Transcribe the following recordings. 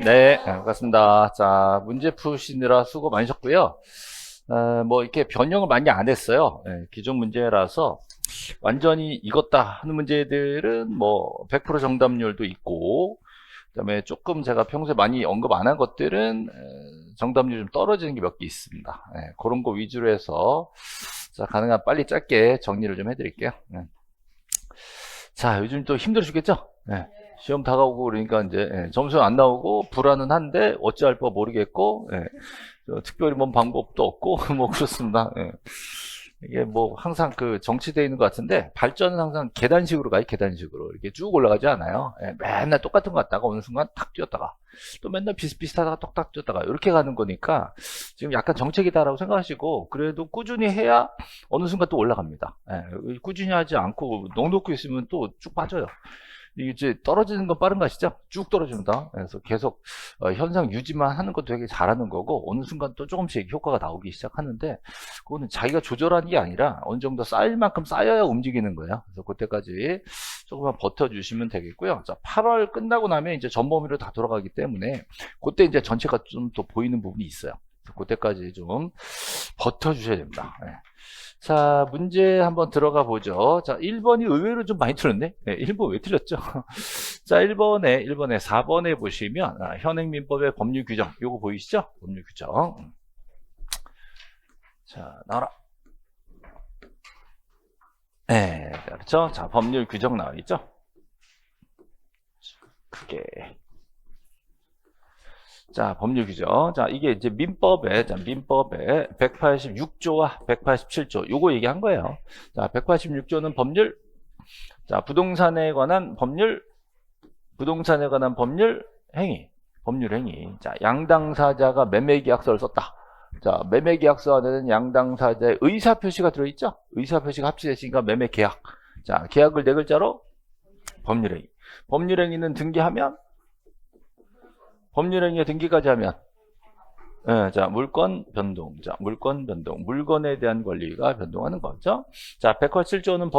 네, 반갑습니다. 자, 문제 푸시느라 수고 많으셨고요. 뭐, 이렇게 변형을 많이 안 했어요. 기존 문제라서 완전히 익었다 하는 문제들은 뭐, 100% 정답률도 있고, 그 다음에 조금 제가 평소에 많이 언급 안 한 것들은 정답률이 좀 떨어지는 게 몇 개 있습니다. 그런 거 위주로 해서, 자, 가능한 빨리 짧게 정리를 좀 해드릴게요. 자, 요즘 또 힘들어 죽겠죠? 시험 다가오고 그러니까 이제 점수 안 나오고 불안은 한데 어찌할 바 모르겠고 특별히 뭔 방법도 없고 뭐 그렇습니다. 이게 뭐 항상 그 정치되어 있는 것 같은데 발전은 항상 계단식으로 가요. 계단식으로 이렇게 쭉 올라가지 않아요. 맨날 똑같은 것 같다가 어느 순간 탁 뛰었다가 또 맨날 비슷비슷하다가 똑딱 뛰었다가 이렇게 가는 거니까 지금 약간 정책이다라고 생각하시고 그래도 꾸준히 해야 어느 순간 또 올라갑니다. 꾸준히 하지 않고 넉넉히 있으면 또 쭉 빠져요. 이게 이제 떨어지는 건 빠른 거 아시죠? 쭉 떨어집니다. 그래서 계속 현상 유지만 하는 것도 되게 잘하는 거고 어느 순간 또 조금씩 효과가 나오기 시작하는데 그거는 자기가 조절하는 게 아니라 어느 정도 쌓일 만큼 쌓여야 움직이는 거예요. 그래서 그때까지 조금만 버텨주시면 되겠고요. 자, 8월 끝나고 나면 이제 전범위로 다 돌아가기 때문에 그때 이제 전체가 좀 또 보이는 부분이 있어요. 그때까지 좀 버텨주셔야 됩니다. 자, 문제 한번 들어가 보죠. 자, 1번이 의외로 좀 많이 틀렸네. 1번 왜 틀렸죠? 자, 1번에 4번에 보시면 현행민법의 법률 규정 요거 보이시죠? 법률 규정. 자, 나와라. 네, 그렇죠? 자, 법률 규정 나와 있죠? 크게. 자, 법률 규정. 자, 이게 이제 민법에 186조와 187조 요거 얘기한 거예요. 자, 186조는 법률. 자, 부동산에 관한 법률 행위. 법률 행위. 자, 양당사자가 매매계약서를 썼다. 자, 매매계약서 안에는 양당사자의 의사표시가 들어있죠? 의사표시가 합치됐으니까 매매계약. 자, 계약을 네 글자로 법률 행위. 법률 행위는 등기하면, 법률 행위에 등기까지 하면, 자, 물권 변동. 자, 물권 변동. 물건에 대한 권리가 변동하는 거죠. 자, 187조는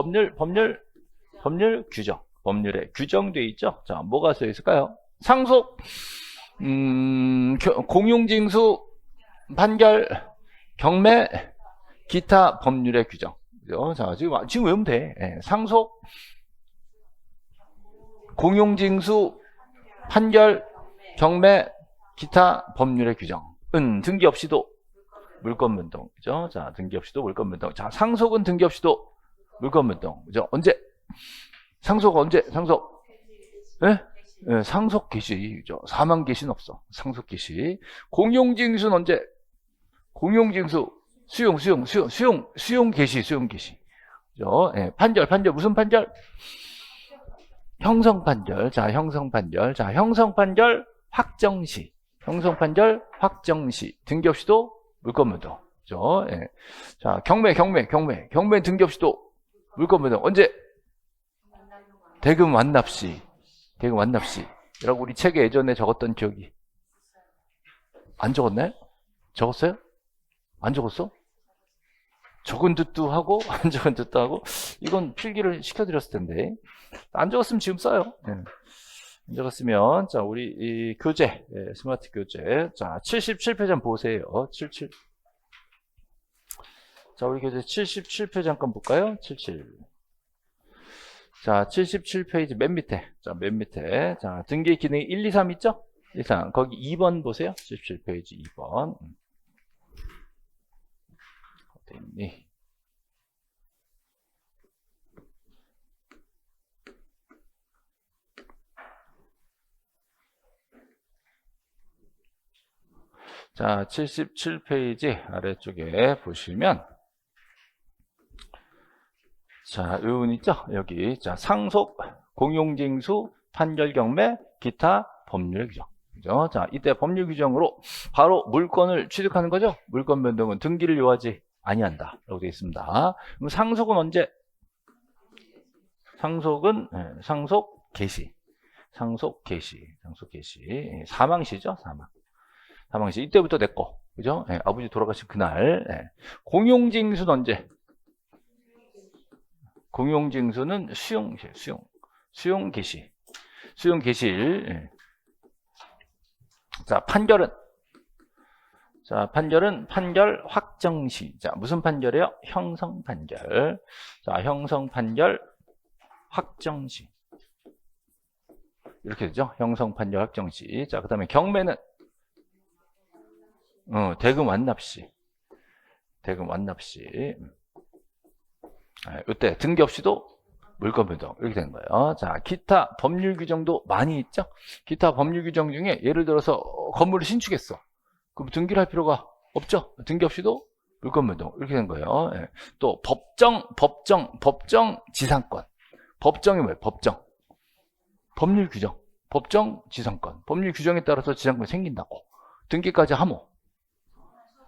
법률 규정. 법률에 규정되어 있죠? 자, 뭐가 써 있을까요? 상속, 공용징수, 판결, 경매, 기타 법률의 규정. 그죠? 자, 지금 외우면 돼. 상속, 공용징수, 판결, 경매, 기타 법률의 규정. 등기 없이도 물권 변동. 그죠? 자, 등기 없이도 물권 변동. 자, 상속은 등기 없이도 물권 변동. 그죠? 언제? 상속 언제? 상속. 예? 상속 개시. 그죠? 사망 개시는 없어. 상속 개시. 공용징수는 언제? 공용징수. 수용 개시. 그죠? 판결. 무슨 판결? 형성 판결. 자, 형성 판결 확정시. 등기 없이도 물권 변동. 그죠? 자, 경매. 등기 없이도 물권 변동. 언제? 대금 완납시. 라고 우리 책에 예전에 적었던 기억이. 안 적었나요? 적었어요? 안 적었어? 적은 듯도 하고, 안 적은 듯도 하고, 이건 필기를 시켜드렸을 텐데. 안 적었으면 지금 써요. 안 적었으면, 자, 우리 이 교재, 스마트 교재. 자, 77페이지 보세요. 77. 자, 우리 교재 77페이지 잠깐 볼까요? 77. 자, 77페이지 맨 밑에. 자, 맨 밑에. 자, 등기 기능 1, 2, 3 있죠? 1, 3. 거기 2번 보세요. 77페이지 2번. 어디 있니? 자, 77페이지 아래쪽에 보시면 자, 요건 있죠? 여기. 자, 상속, 공용징수, 판결 경매, 기타 법률 규정. 그죠? 자, 이때 법률 규정으로 바로 물권을 취득하는 거죠? 물권 변동은 등기를 요하지 아니한다. 라고 되어 있습니다. 그럼 상속은 언제? 상속은 상속 개시. 사망시죠? 사망시. 이때부터 내 거. 그죠? 아버지 돌아가신 그날. 공용징수는 언제? 공용징수는 수용 개시. 수용 개시일. 자, 판결은 판결 확정시. 자, 무슨 판결이에요? 형성 판결. 자, 형성 판결 확정시. 이렇게 되죠? 형성 판결 확정시. 자, 그 다음에 경매는 대금 완납시. 대금 완납시. 이때 등기 없이도 물건 변동 이렇게 되는 거예요. 자, 기타 법률 규정도 많이 있죠? 기타 법률 규정 중에 예를 들어서 건물을 신축했어. 그럼 등기를 할 필요가 없죠? 등기 없이도 물건 변동 이렇게 되는 거예요. 예. 또 법정 지상권. 법정이 뭐예요? 법정. 법률 규정. 법정 지상권. 법률 규정에 따라서 지상권이 생긴다고. 등기까지 하면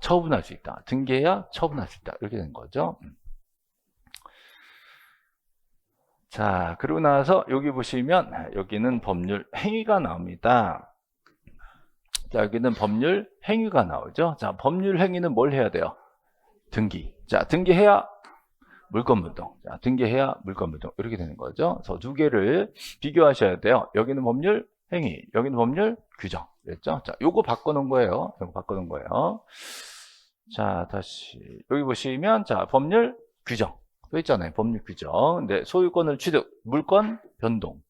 처분할 수 있다. 등기해야 처분할 수 있다. 이렇게 되는 거죠. 자, 그러고 나서 여기 보시면 여기는 법률 행위가 나옵니다. 자, 여기는 법률 행위가 나오죠. 자, 법률 행위는 뭘 해야 돼요? 등기. 자, 등기해야 물건 변동. 자, 등기해야 물건 변동. 이렇게 되는 거죠. 그래서 두 개를 비교하셔야 돼요. 여기는 법률 행위, 여기는 법률 규정. 그랬죠? 자, 요거 바꿔놓은 거예요. 요거 바꿔놓은 거예요. 자, 다시 여기 보시면 자, 법률 규정. 또 있잖아요. 법률 규정. 근데 소유권을 취득, 물건 변동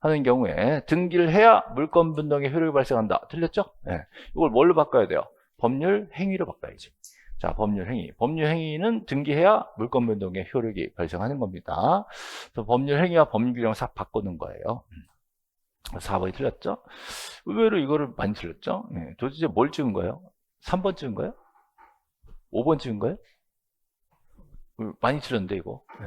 하는 경우에 등기를 해야 물건 변동의 효력이 발생한다. 틀렸죠? 네. 이걸 뭘로 바꿔야 돼요? 법률 행위로 바꿔야지. 자, 법률 행위. 법률 행위는 등기해야 물건 변동의 효력이 발생하는 겁니다. 그래서 법률 행위와 법률 규정을 싹 바꾸는 거예요. 4번이 틀렸죠? 의외로 이거를 많이 틀렸죠? 네. 도대체 뭘 찍은 거예요? 3번 찍은 거예요? 5번 찍은 거예요? 많이 틀렸는데 이거. 네.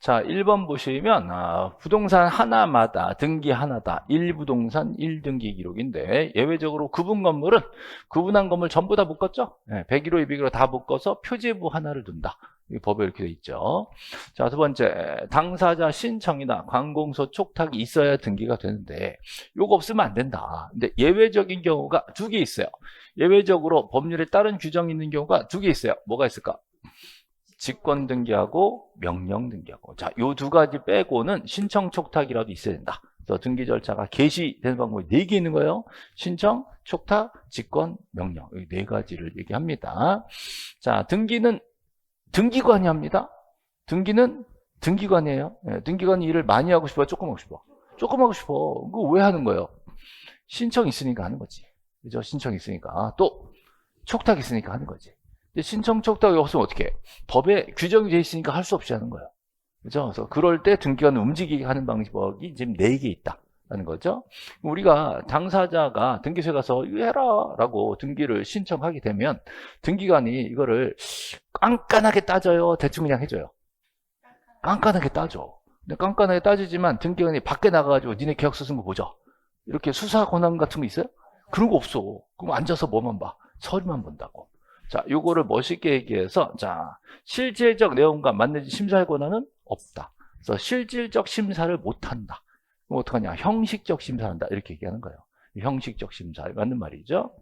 자, 1번 보시면 부동산 하나마다 등기 하나다. 1부동산 1등기 기록인데 예외적으로 구분 건물은 구분한 건물 전부 다 묶었죠. 네, 101호 201호 다 묶어서 표제부 하나를 둔다. 이 법에 이렇게 돼 있죠. 자, 두 번째, 당사자 신청이나 관공서 촉탁이 있어야 등기가 되는데 요거 없으면 안 된다. 근데 예외적인 경우가 두 개 있어요. 예외적으로 법률에 따른 규정이 있는 경우가 두 개 있어요. 뭐가 있을까? 직권 등기하고 명령 등기하고. 자, 요 두 가지 빼고는 신청 촉탁이라도 있어야 된다. 그래서 등기 절차가 개시되는 방법이 4개 있는 거예요. 신청, 촉탁, 직권, 명령. 이 4가지를 얘기합니다. 자, 등기는 등기관이 합니다. 등기는 등기관이에요. 네, 등기관이 일을 많이 하고 싶어요? 조금 하고 싶어? 조금 하고 싶어. 그거 왜 하는 거예요? 신청 있으니까 하는 거지. 그죠? 신청 있으니까. 또 촉탁 있으니까 하는 거지. 신청 촉탁이 없으면 어떻게 해? 법에 규정이 되어 있으니까 할 수 없이 하는 거예요. 그죠? 그래서 그럴 때 등기관을 움직이게 하는 방법이 지금 4개 있다라는 거죠. 우리가 당사자가 등기소에 가서 이거 해라 라고 등기를 신청하게 되면 등기관이 이거를 깐깐하게 따져요? 대충 그냥 해줘요? 깐깐하게 따져. 근데 깐깐하게 따지지만 등기관이 밖에 나가가지고 니네 계약서 쓴 거 보자. 이렇게 수사 권한 같은 거 있어요? 그런 거 없어. 그럼 앉아서 뭐만 봐? 서류만 본다고. 자, 요거를 멋있게 얘기해서, 자, 실질적 내용과 맞는지 심사할 권한은 없다. 그래서 실질적 심사를 못 한다. 그럼 어떡하냐? 형식적 심사를 한다. 이렇게 얘기하는 거예요. 형식적 심사. 맞는 말이죠.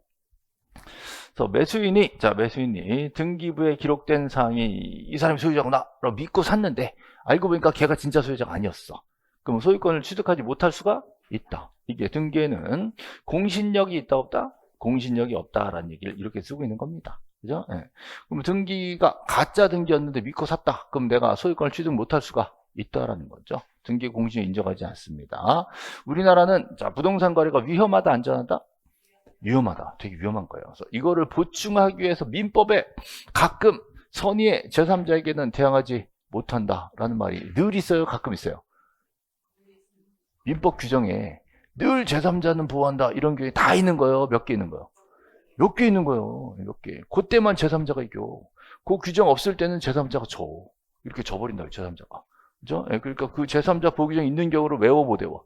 그래서 매수인이 등기부에 기록된 사항이 이 사람이 소유자구나. 라고 믿고 샀는데, 알고 보니까 걔가 진짜 소유자가 아니었어. 그럼 소유권을 취득하지 못할 수가 있다. 이게 등기에는 공신력이 있다, 없다? 공신력이 없다라는 얘기를 이렇게 쓰고 있는 겁니다. 그죠? 네. 그럼 등기가 가짜 등기였는데 믿고 샀다. 그럼 내가 소유권을 취득 못할 수가 있다라는 거죠. 등기 공신을 인정하지 않습니다. 우리나라는 자, 부동산 거래가 위험하다, 안전하다? 위험하다. 되게 위험한 거예요. 그래서 이거를 보충하기 위해서 민법에 가끔 선의의 제3자에게는 대항하지 못한다라는 말이 늘 있어요. 가끔 있어요. 민법 규정에 늘 제3자는 보호한다. 이런 게 다 있는 거예요. 몇 개 있는 거예요? 몇 개 있는 거예요. 몇 개. 그때만 제3자가 이겨. 그 규정 없을 때는 제3자가 져. 이렇게 져버린다. 제3자가. 그죠? 그러니까 그 제3자 보호 규정 있는 경우를 못 외워.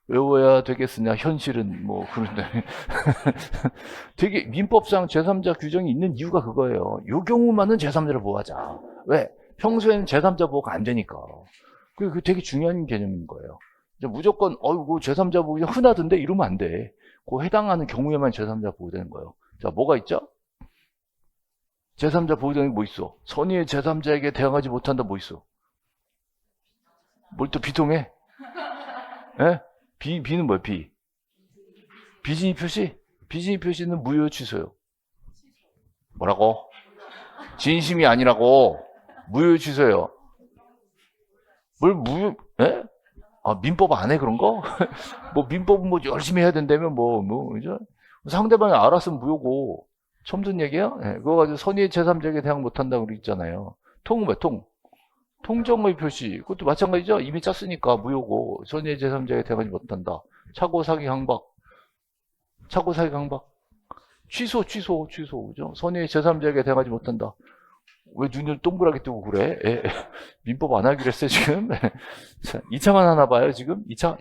외워야 되겠으냐. 현실은 뭐 그런데. 되게 민법상 제3자 규정이 있는 이유가 그거예요. 이 경우만은 제3자를 보호하자. 왜? 평소에는 제3자 보호가 안 되니까. 그게 되게 중요한 개념인 거예요. 무조건 어이구 제3자 보호 규정 흔하던데 이러면 안 돼. 그 해당하는 경우에만 제3자 보호되는 거예요. 자, 뭐가 있죠? 제3자 보호되는 게 뭐 있어? 선의의 제3자에게 대항하지 못한다 뭐 있어? 뭘 또 비통해? 예? 비는 뭐야, 비? 비진입 표시? 비진입 표시는 무효 취소요. 뭐라고? 진심이 아니라고. 무효 취소요. 뭘 무효, 예? 아, 민법 안 해, 그런 거? 뭐, 민법은 뭐 열심히 해야 된다면 그죠? 상대방이 알았으면 무효고. 처음 듣는 얘기야? 예, 그거 가지고 선의의 제3자에게 대항 못한다고 그랬잖아요. 통은 왜 통? 통정의 표시. 그것도 마찬가지죠? 이미 짰으니까 무효고. 선의의 제3자에게 대항하지 못한다. 차고 사기 강박. 차고 사기 강박. 취소. 그죠? 선의의 제3자에게 대항하지 못한다. 왜 눈을 동그랗게 뜨고 그래? 민법 안 하기로 했어요, 지금? 자, 2차만 하나 봐요, 지금? 2차?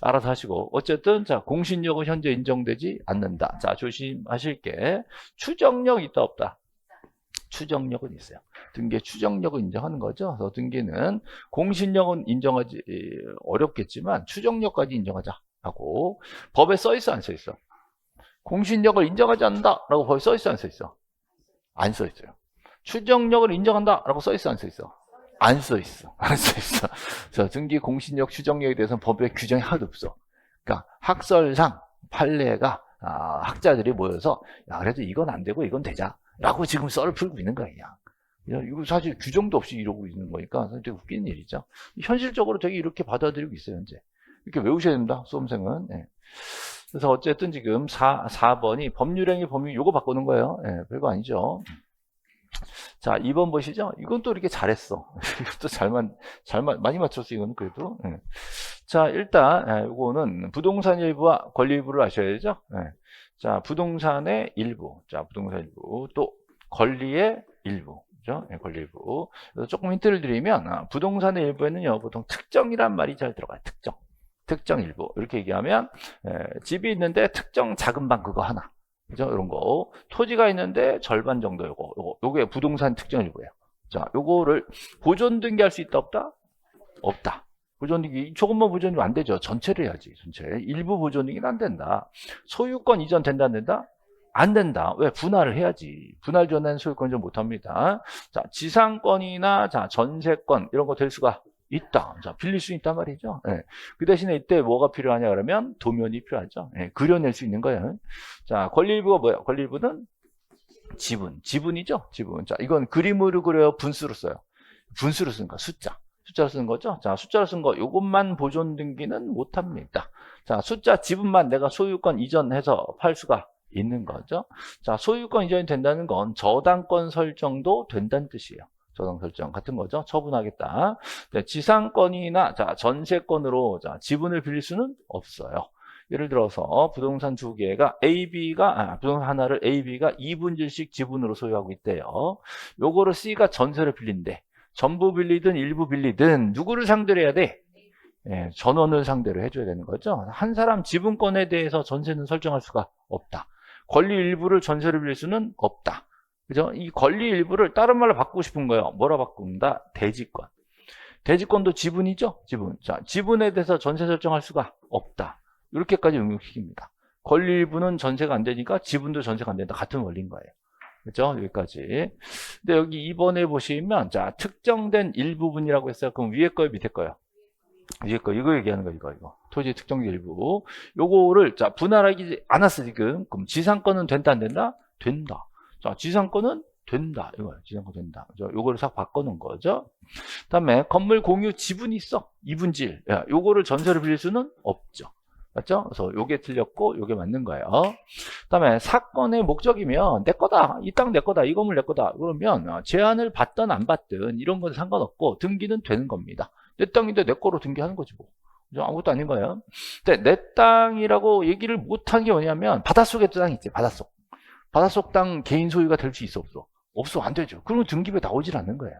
알아서 하시고. 어쨌든, 자, 공신력은 현재 인정되지 않는다. 자, 조심하실게. 추정력 있다, 없다? 추정력은 있어요. 등기의 추정력을 인정하는 거죠. 그래서 등기는 공신력은 인정하지, 어렵겠지만, 추정력까지 인정하자. 하고, 법에 써있어, 안 써있어? 공신력을 인정하지 않는다. 라고 법에 써있어, 안 써있어? 안 써있어요. 추정력을 인정한다 라고 써있어 안 써있어? 안 써있어. 그래서 등기 공신력 추정력에 대해서는 법에 규정이 하나도 없어. 그러니까 학설상 판례가 학자들이 모여서 야 그래도 이건 안 되고 이건 되자 라고 지금 썰을 풀고 있는 거야 그냥. 이거 사실 규정도 없이 이러고 있는 거니까 되게 웃기는 일이죠. 현실적으로 되게 이렇게 받아들이고 있어요 현재. 이렇게 외우셔야 됩니다 수험생은. 네. 그래서 어쨌든 지금 4번이 법률행위 법률 요거 바꾸는 거예요. 네, 별거 아니죠. 자, 2번 보시죠. 이건 또 이렇게 잘했어. 이것도 많이 맞췄어, 이건 그래도. 네. 자, 일단, 이거는 부동산 일부와 권리 일부를 아셔야죠. 네. 자, 부동산의 일부. 자, 부동산 일부. 또, 권리의 일부. 그죠? 네, 권리 일부. 그래서 조금 힌트를 드리면, 부동산의 일부에는요, 보통 특정이란 말이 잘 들어가요. 특정 일부. 이렇게 얘기하면, 집이 있는데 특정 작은 방 그거 하나. 그죠? 이런 거. 토지가 있는데 절반 정도 요게 부동산 특정 일부예요. 자, 요거를 보존 등기할 수 있다, 없다? 없다. 보존 등기, 조금만 보존 등기 안 되죠. 전체를 해야지, 전체. 일부 보존 등기는 안 된다. 소유권 이전 된다, 안 된다? 안 된다. 왜? 분할을 해야지. 분할 전환 소유권 이전 못 합니다. 자, 지상권이나, 자, 전세권, 이런 거 될 수가 있다. 자, 빌릴 수 있단 말이죠. 예. 그 대신에 이때 뭐가 필요하냐 그러면 도면이 필요하죠. 예. 그려낼 수 있는 거예요. 자, 권리일부가 뭐야? 권리일부는 지분이죠. 지분. 자, 이건 그림으로 그려요. 분수로 써요. 분수로 쓰는 거. 숫자로 쓰는 거죠. 자, 숫자로 쓴 거. 요것만 보존 등기는 못 합니다. 자, 숫자 지분만 내가 소유권 이전해서 팔 수가 있는 거죠. 자, 소유권 이전이 된다는 건 저당권 설정도 된다는 뜻이에요. 저당 설정 같은 거죠. 처분하겠다. 네, 지상권이나 자, 전세권으로 자, 지분을 빌릴 수는 없어요. 예를 들어서 부동산 두 개가 부동산 하나를 AB가 2분질씩 지분으로 소유하고 있대요. 요거를 C가 전세를 빌린대. 전부 빌리든 일부 빌리든 누구를 상대로 해야 돼? 예, 전원을 상대로 해줘야 되는 거죠. 한 사람 지분권에 대해서 전세는 설정할 수가 없다. 권리 일부를 전세를 빌릴 수는 없다. 그죠? 이 권리 일부를 다른 말로 바꾸고 싶은 거예요. 뭐라 바꾼다? 대지권. 대지권도 지분이죠? 지분. 자, 지분에 대해서 전세 설정할 수가 없다. 이렇게까지 응용시킵니다. 권리 일부는 전세가 안 되니까 지분도 전세가 안 된다. 같은 원리인 거예요. 그죠? 여기까지. 근데 여기 2번에 보시면, 자, 특정된 일부분이라고 했어요. 그럼 위에 거요, 밑에 거요? 위에 거, 이거 얘기하는 거, 이거. 토지 특정 일부. 요거를, 자, 분할하지 않았어, 지금. 그럼 지상권은 된다, 안 된다? 된다. 자, 지상권은 된다. 이거예요. 지상권 된다. 요거를 싹 바꿔놓은 거죠. 그 다음에 건물 공유 지분이 있어. 이분질. 야, 요거를 전세를 빌릴 수는 없죠. 맞죠? 그래서 요게 틀렸고, 요게 맞는 거예요. 그 다음에 사건의 목적이면 내 거다. 이 땅 내 거다. 이 건물 내 거다. 그러면 제한을 받든 안 받든 이런 건 상관없고 등기는 되는 겁니다. 내 땅인데 내 거로 등기하는 거지 뭐. 그죠? 아무것도 아닌 거예요. 근데 내 땅이라고 얘기를 못한 게 뭐냐면 바닷속에 땅이 있지. 바닷속 땅 개인 소유가 될 수 있어, 없어? 없어, 안 되죠. 그러면 등기부에 나오질 않는 거예요.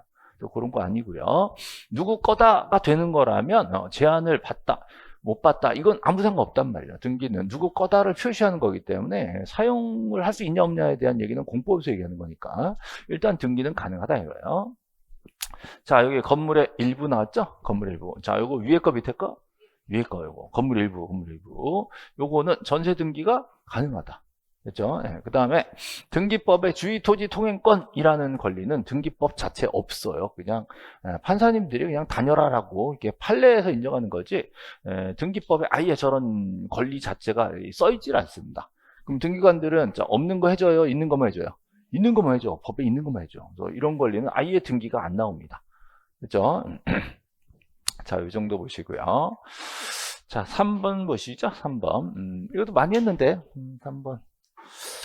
그런 거 아니고요. 누구 거다가 되는 거라면 제한을 받다, 못 받다, 이건 아무 상관없단 말이에요. 등기는 누구 거다를 표시하는 거기 때문에 사용을 할 수 있냐 없냐에 대한 얘기는 공법에서 얘기하는 거니까 일단 등기는 가능하다 이거예요. 자, 여기 건물의 일부 나왔죠? 건물의 일부. 자, 요거 위에 거 밑에 거? 위에 거 요거. 건물 일부. 요거는 전세 등기가 가능하다. 됐죠? 예, 그 다음에 등기법의 주의토지통행권이라는 권리는 등기법 자체에 없어요. 그냥 판사님들이 그냥 다녀라라고 이렇게 판례에서 인정하는 거지, 등기법에 아예 저런 권리 자체가 써있질 않습니다. 그럼 등기관들은 자, 없는 거 해줘요? 있는 것만 해줘요? 있는 것만 해줘. 법에 있는 것만 해줘. 그래서 이런 권리는 아예 등기가 안 나옵니다. 그렇죠? 자, 이 정도 보시고요. 자, 3번 보시죠. 3번. 이것도 많이 했는데 3번.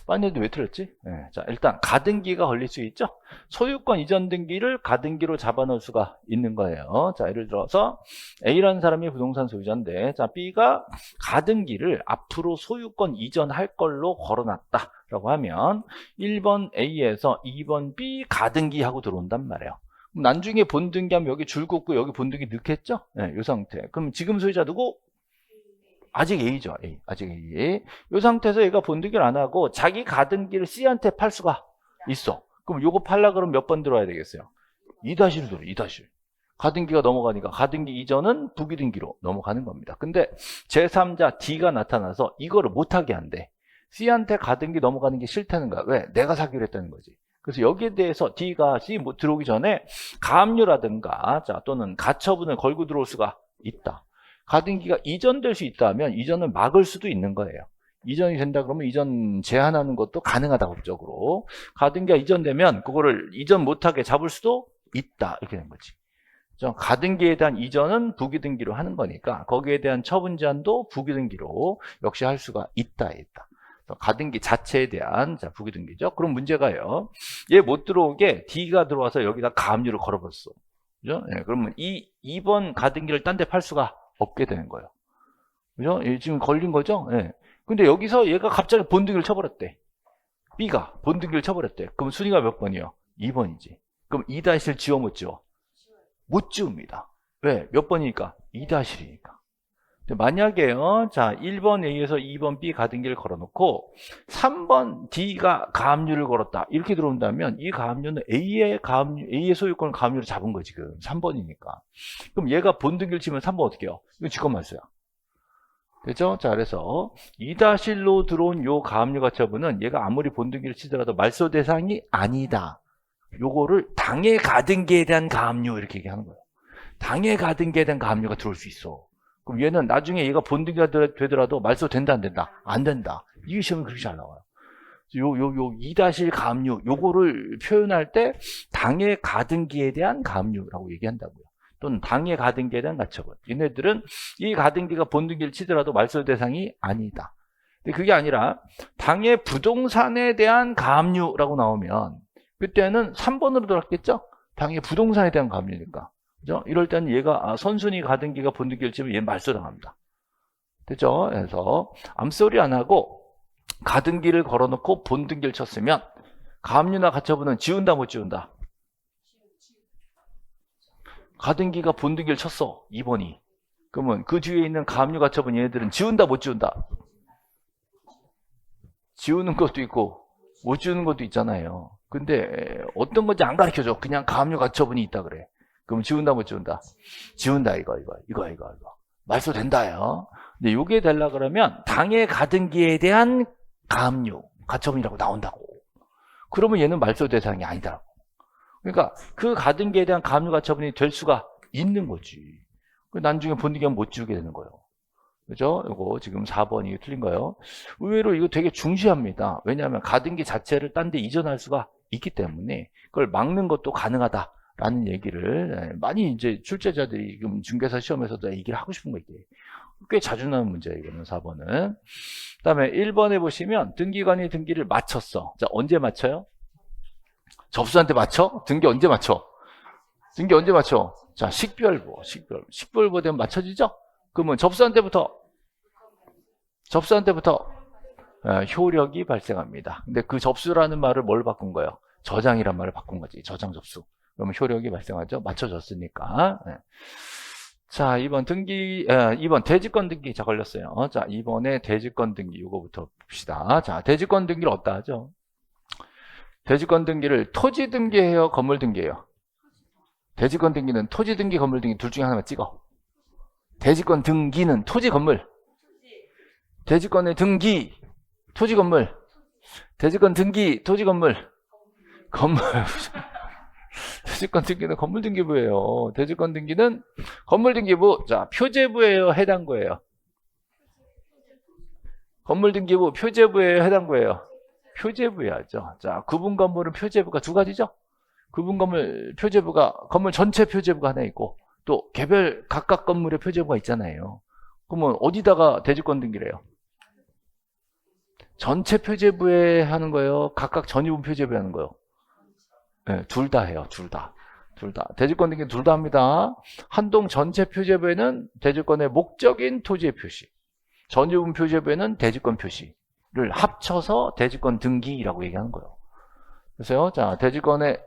많이 해도 왜 틀렸지? 네, 자, 일단 가등기가 걸릴 수 있죠. 소유권 이전 등기를 가등기로 잡아놓을 수가 있는 거예요. 자, 예를 들어서 A라는 사람이 부동산 소유자인데, 자, B가 가등기를 앞으로 소유권 이전할 걸로 걸어놨다라고 하면 1번 A에서 2번 B 가등기 하고 들어온단 말이에요. 그럼 나중에 본등기하면 여기 줄 긋고 여기 본등기 넣겠죠? 네, 이 상태. 그럼 지금 소유자 누구? 아직 A죠. A. 아직 A. 이 상태에서 얘가 본등기를 안 하고 자기 가등기를 C한테 팔 수가 있어. 그럼 요거 팔라 그러면 몇 번 들어야 되겠어요? 2-1로 들어. 2-1. 가등기가 넘어가니까 가등기 이전은 부기등기로 넘어가는 겁니다. 근데 제3자 D가 나타나서 이거를 못하게 한대. C한테 가등기 넘어가는 게 싫다는 거야. 왜? 내가 사기로 했다는 거지. 그래서 여기에 대해서 D가 C 들어오기 전에 가압류라든가 자, 또는 가처분을 걸고 들어올 수가 있다. 가등기가 이전될 수 있다면 이전을 막을 수도 있는 거예요. 이전이 된다 그러면 이전 제한하는 것도 가능하다 법적으로. 가등기가 이전되면 그거를 이전 못하게 잡을 수도 있다 이렇게 된 거지. 가등기에 대한 이전은 부기등기로 하는 거니까 거기에 대한 처분 제한도 부기등기로 역시 할 수가 있다. 가등기 자체에 대한 자, 부기등기죠. 그럼 문제가요. 얘 못 들어오게 D가 들어와서 여기다 가압류를 걸어버렸어. 그죠? 예, 그러면 2번 가등기를 딴 데 팔 수가 없게 되는 거예요. 그죠? 지금 걸린 거죠? 예. 근데 여기서 얘가 갑자기 본등기를 쳐버렸대. B가 본등기를 쳐버렸대. 그럼 순위가 몇 번이요? 2번이지. 그럼 2-1 지워 못 지워? 못 지웁니다. 왜? 몇 번이니까? 2-1이니까. 만약에요, 자, 1번 A에서 2번 B 가등기를 걸어놓고 3번 D가 가압류를 걸었다. 이렇게 들어온다면 이 가압류는 A의 소유권을 가압류로 잡은 거지, 지금. 3번이니까. 그럼 얘가 본등기를 치면 3번 어떻게 해요? 이거 직권말소야. 됐죠? 자, 그래서 2-1로 들어온 요 가압류 가처분은 얘가 아무리 본등기를 치더라도 말소 대상이 아니다. 요거를 당해 가등기에 대한 가압류 이렇게 얘기하는 거예요. 당해 가등기에 대한 가압류가 들어올 수 있어. 그럼 얘는 나중에 얘가 본등기가 되더라도 말소 된다 안 된다? 안 된다. 이게 시험이 그렇게 잘 나와요. 요 2-1 가압류 요거를 표현할 때 당해 가등기에 대한 가압류라고 얘기한다고요. 또는 당해 가등기에 대한 가처분. 얘네들은 이 가등기가 본등기를 치더라도 말소 대상이 아니다. 근데 그게 아니라 당해 부동산에 대한 가압류라고 나오면 그때는 3번으로 들어갔겠죠? 당해 부동산에 대한 가압류니까. 그죠? 이럴 때는 얘가 선순위 가등기가 본등기를 치면 얘는 말소당합니다. 됐죠? 그래서 암소리 안 하고 가등기를 걸어놓고 본등기를 쳤으면 가압류나 가처분은 지운다 못 지운다? 가등기가 본등기를 쳤어. 2번이. 그러면 그 뒤에 있는 가압류 가처분 얘네들은 지운다 못 지운다? 지우는 것도 있고 못 지우는 것도 있잖아요. 근데 어떤 건지 안 가르쳐줘. 그냥 가압류 가처분이 있다 그래. 그럼 지운다 못 지운다? 지운다 이거. 말소 된다요. 근데 요게 되려 그러면 당해 가등기에 대한 가압류 가처분이라고 나온다고. 그러면 얘는 말소 대상이 아니다라고. 그러니까 그 가등기에 대한 가압류 가처분이 될 수가 있는 거지. 나중에 본등기하면 못 지우게 되는 거예요. 그죠? 이거 지금 4번이 틀린 거예요. 의외로 이거 되게 중시합니다. 왜냐하면 가등기 자체를 딴 데 이전할 수가 있기 때문에 그걸 막는 것도 가능하다. 라는 얘기를 많이 이제 출제자들이 지금 중개사 시험에서도 얘기를 하고 싶은 거 있게 꽤 자주 나오는 문제예요. 이거는 4번은. 그 다음에 1번에 보시면 등기관이 등기를 마쳤어. 자, 언제 마쳐요? 접수한테 맞춰? 등기 언제 맞춰? 등기 언제 맞춰? 자, 식별보 되면 맞춰지죠? 그러면 접수한테부터 효력이 발생합니다. 근데 그 접수라는 말을 뭘 바꾼 거예요? 저장이란 말을 바꾼 거지. 저장 접수. 그러면 효력이 발생하죠. 맞춰졌으니까. 네. 자, 2번 대지권 등기. 자, 걸렸어요. 자, 2번에 대지권 등기. 이거부터 봅시다. 자, 대지권 등기를 어디다 하죠? 대지권 등기를 토지 등기해요? 건물 등기해요? 대지권 등기는 토지 등기, 건물 등기 둘 중에 하나만 찍어. 대지권 등기는 토지, 건물. 대지권의 등기, 토지, 건물. 대지권 등기, 토지 건물. 건물. 대지권 등기는 건물 등기부예요. 대지권 등기는 건물 등기부. 자, 표제부예요, 해당부예요. 건물 등기부, 표제부예요, 해당부예요. 표제부야죠. 자, 구분 건물은 표제부가 두 가지죠. 구분 건물 표제부가 건물 전체 표제부가 하나 있고 또 개별 각각 건물의 표제부가 있잖아요. 그러면 어디다가 대지권 등기를 해요? 전체 표제부에 하는 거예요? 각각 전유분 표제부에 하는 거예요? 네, 둘 다 해요. 둘 다. 둘 다. 대지권 등기 둘 다 합니다. 한동 전체 표제부에는 대지권의 목적인 토지의 표시, 전유분 표제부에는 대지권 표시를 합쳐서 대지권 등기라고 얘기하는 거예요. 그래서요, 자, 대지권의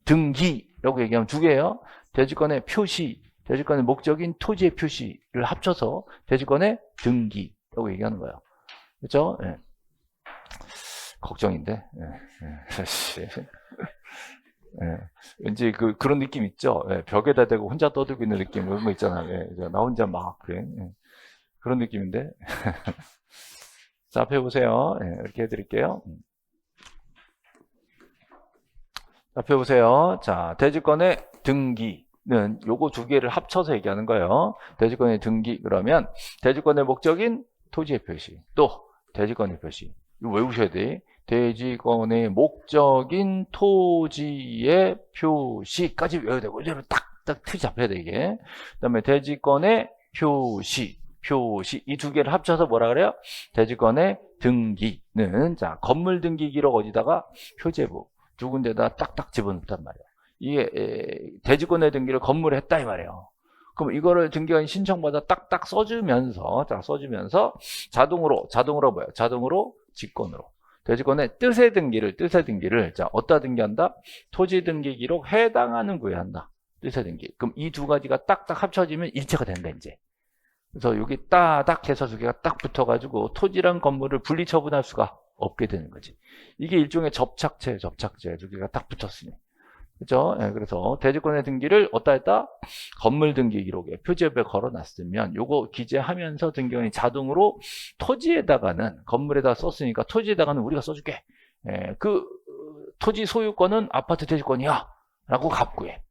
등기라고 얘기하면 두 개예요. 대지권의 표시, 대지권의 목적인 토지의 표시를 합쳐서 대지권의 등기라고 얘기하는 거예요. 그렇죠? 예. 걱정인데. 예. 예. 왠지 그런 느낌 있죠? 예. 벽에다 대고 혼자 떠들고 있는 느낌, 그런 거 있잖아요. 예. 나 혼자 막, 그래. 예. 그런 느낌인데. 자, 앞에 보세요. 예. 이렇게 해드릴게요. 앞에 보세요. 자, 대지권의 등기는 요거 두 개를 합쳐서 얘기하는 거예요. 대지권의 등기, 그러면 대지권의 목적인 토지의 표시, 또 대지권의 표시. 이거 외우셔야 돼. 대지권의 목적인 토지의 표시까지 외워야 되고, 이제는 딱딱 틀 잡혀야 돼, 이게. 그 다음에 대지권의 표시. 이 두 개를 합쳐서 뭐라 그래요? 대지권의 등기는, 자, 건물 등기 기록 어디다가? 표제부. 두 군데다 딱딱 집어넣단 말이에요. 이게 대지권의 등기를 건물에 했다 이 말이에요. 그럼 이거를 등기관 신청받아 딱딱 써주면서, 자, 써주면서 자동으로 뭐예요? 자동으로 직권으로. 대지권의 뜻의 등기를, 자, 어디다 등기한다? 토지 등기 기록 해당하는 구에 한다. 뜻의 등기. 그럼 이 두 가지가 딱딱 합쳐지면 일체가 된다, 이제. 그래서 여기 따닥 해서 두 개가 딱 붙어가지고 토지랑 건물을 분리 처분할 수가 없게 되는 거지. 이게 일종의 접착제 두 개가 딱 붙었으니. 그죠? 예, 그래서 대지권의 등기를 어디다 했다? 건물 등기 기록에 표제부에 걸어놨으면 요거 기재하면서 등기관이 자동으로 토지에다가는, 건물에다 썼으니까 토지에다가는 우리가 써줄게. 예, 그 토지 소유권은 아파트 대지권이야 라고 갑구해.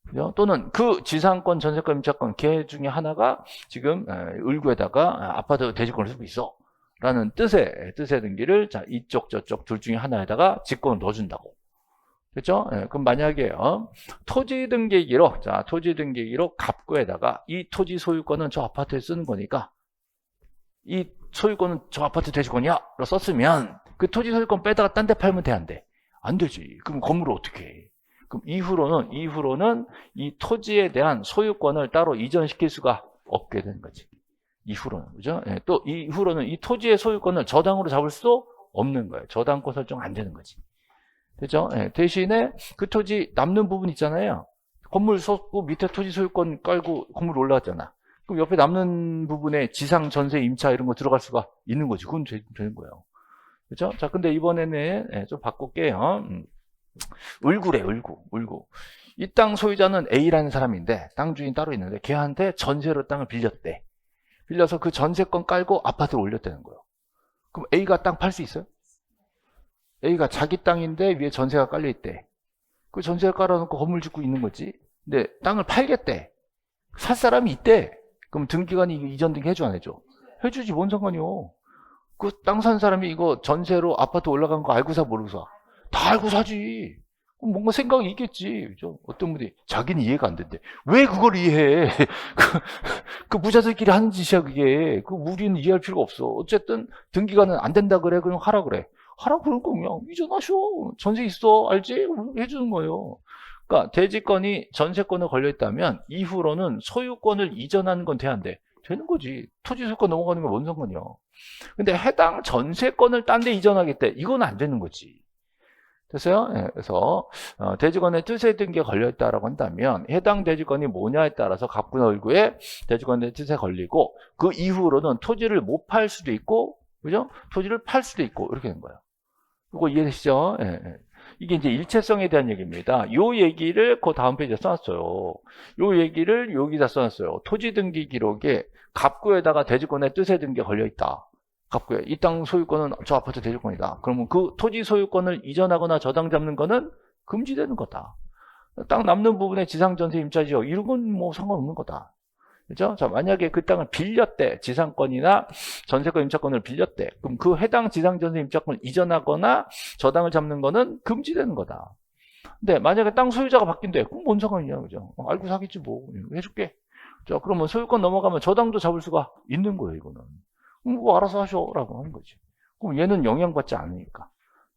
그죠? 또는 그 지상권, 전세권, 임차권 개 중에 하나가 지금 을구에다가 아파트 대지권을 쓰고 있어 라는 뜻의 등기를, 자, 이쪽 저쪽 둘 중에 하나에다가 직권을 넣어준다고. 그렇죠? 예, 그럼 만약에 토지 등기 기록, 자, 토지 등기 기록 갑구에다가 이 토지 소유권은 저 아파트에 쓰는 거니까 이 소유권은 저 아파트 대지권이야 라고 썼으면 그 토지 소유권 빼다가 딴 데 팔면 돼, 안 돼? 안 되지. 그럼 건물을 어떻게 해? 그럼 이후로는 이 토지에 대한 소유권을 따로 이전시킬 수가 없게 되는 거지. 이후로는, 그죠? 예, 또 이후로는 이 토지의 소유권을 저당으로 잡을 수도 없는 거예요. 저당권 설정 안 되는 거지. 그죠? 예, 대신에 그 토지 남는 부분 있잖아요. 건물 쏟고 밑에 토지 소유권 깔고 건물 올라갔잖아. 그럼 옆에 남는 부분에 지상, 전세, 임차 이런 거 들어갈 수가 있는 거지. 그건 되는 거예요. 그죠? 자, 근데 이번에는 좀 바꿀게요. 을구래, 을구. 이 땅 소유자는 A라는 사람인데, 땅 주인 따로 있는데, 걔한테 전세로 땅을 빌렸대. 빌려서 그 전세권 깔고 아파트를 올렸다는 거예요. 그럼 A가 땅 팔 수 있어요? A가 자기 땅인데 위에 전세가 깔려 있대. 그 전세가 깔아놓고 건물 짓고 있는 거지. 근데 땅을 팔겠대. 살 사람이 있대. 그럼 등기관이 이전 등기 해줘, 안 해줘? 해주지, 뭔 상관이요. 그 땅 산 사람이 이거 전세로 아파트 올라간 거 알고 사, 모르고 사? 다 알고 사지. 뭔가 생각이 있겠지. 그죠? 어떤 분이 자기는 이해가 안 된대. 왜 그걸 이해해? 그 부자들끼리 하는 짓이야, 그게. 우리는 이해할 필요가 없어. 어쨌든 등기관은 안 된다 그래. 그럼 하라 그래. 하라 그러니까 그냥 이전하셔. 전세 있어. 알지? 해주는 거예요. 그러니까 대지권이 전세권에 걸려있다면 이후로는 소유권을 이전하는 건 돼, 안 돼? 되는 거지. 토지 소유권 넘어가는 건 뭔 상관이야. 근데 해당 전세권을 딴 데 이전하겠대. 이건 안 되는 거지. 됐어요? 네, 그래서 대지권의 뜻에 등기가 걸려있다라고 한다면 해당 대지권이 뭐냐에 따라서 갑구나 을구에 대지권의 뜻에 걸리고 그 이후로는 토지를 못 팔 수도 있고, 그죠? 토지를 팔 수도 있고 이렇게 되는 거예요. 이거 이해되시죠? 네, 네. 이게 이제 일체성에 대한 얘기입니다. 요 얘기를 그 다음 페이지에 써놨어요. 요 얘기를 여기다 써놨어요. 토지 등기 기록에 갑구에다가 대지권의 뜻에 등기가 걸려있다. 갑구에. 이 땅 소유권은 저 아파트 대지권이다. 그러면 그 토지 소유권을 이전하거나 저당 잡는 거는 금지되는 거다. 땅 남는 부분에 지상전세 임차지역 이런 건 뭐 상관없는 거다. 그죠? 자, 만약에 그 땅을 빌렸대. 지상권이나 전세권 임차권을 빌렸대. 그럼 그 해당 지상전세 임차권을 이전하거나 저당을 잡는 거는 금지되는 거다. 근데 만약에 땅 소유자가 바뀐대. 그럼 뭔 상관이냐, 그죠? 알고 사겠지 뭐. 해줄게. 자, 그러면 소유권 넘어가면 저당도 잡을 수가 있는 거예요, 이거는. 뭐 알아서 하셔라고 하는 거지. 그럼 얘는 영향받지 않으니까.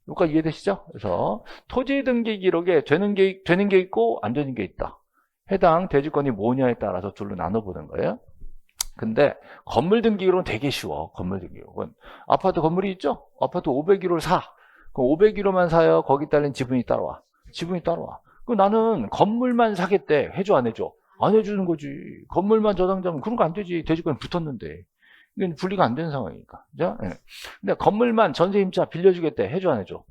여기까지 이해되시죠? 그래서 토지 등기 기록에 되는 게 있고 안 되는 게 있다. 해당 대지권이 뭐냐에 따라서 둘로 나눠보는 거예요. 근데 건물 등기 기록은 되게 쉬워. 건물 등기 기록은 아파트 건물이 있죠? 아파트 501호를 사. 그럼 501호만 사요. 거기 딸린 지분이 따라와. 지분이 따라와. 그럼 나는 건물만 사겠대. 해줘 안 해줘? 안 해주는 거지. 건물만 저당자면 그런 거 안 되지. 대지권이 붙었는데. 이건 분리가 안 되는 상황이니까. 그죠? 예. 근데 건물만 전세임차 빌려주겠대. 해줘 안 해줘?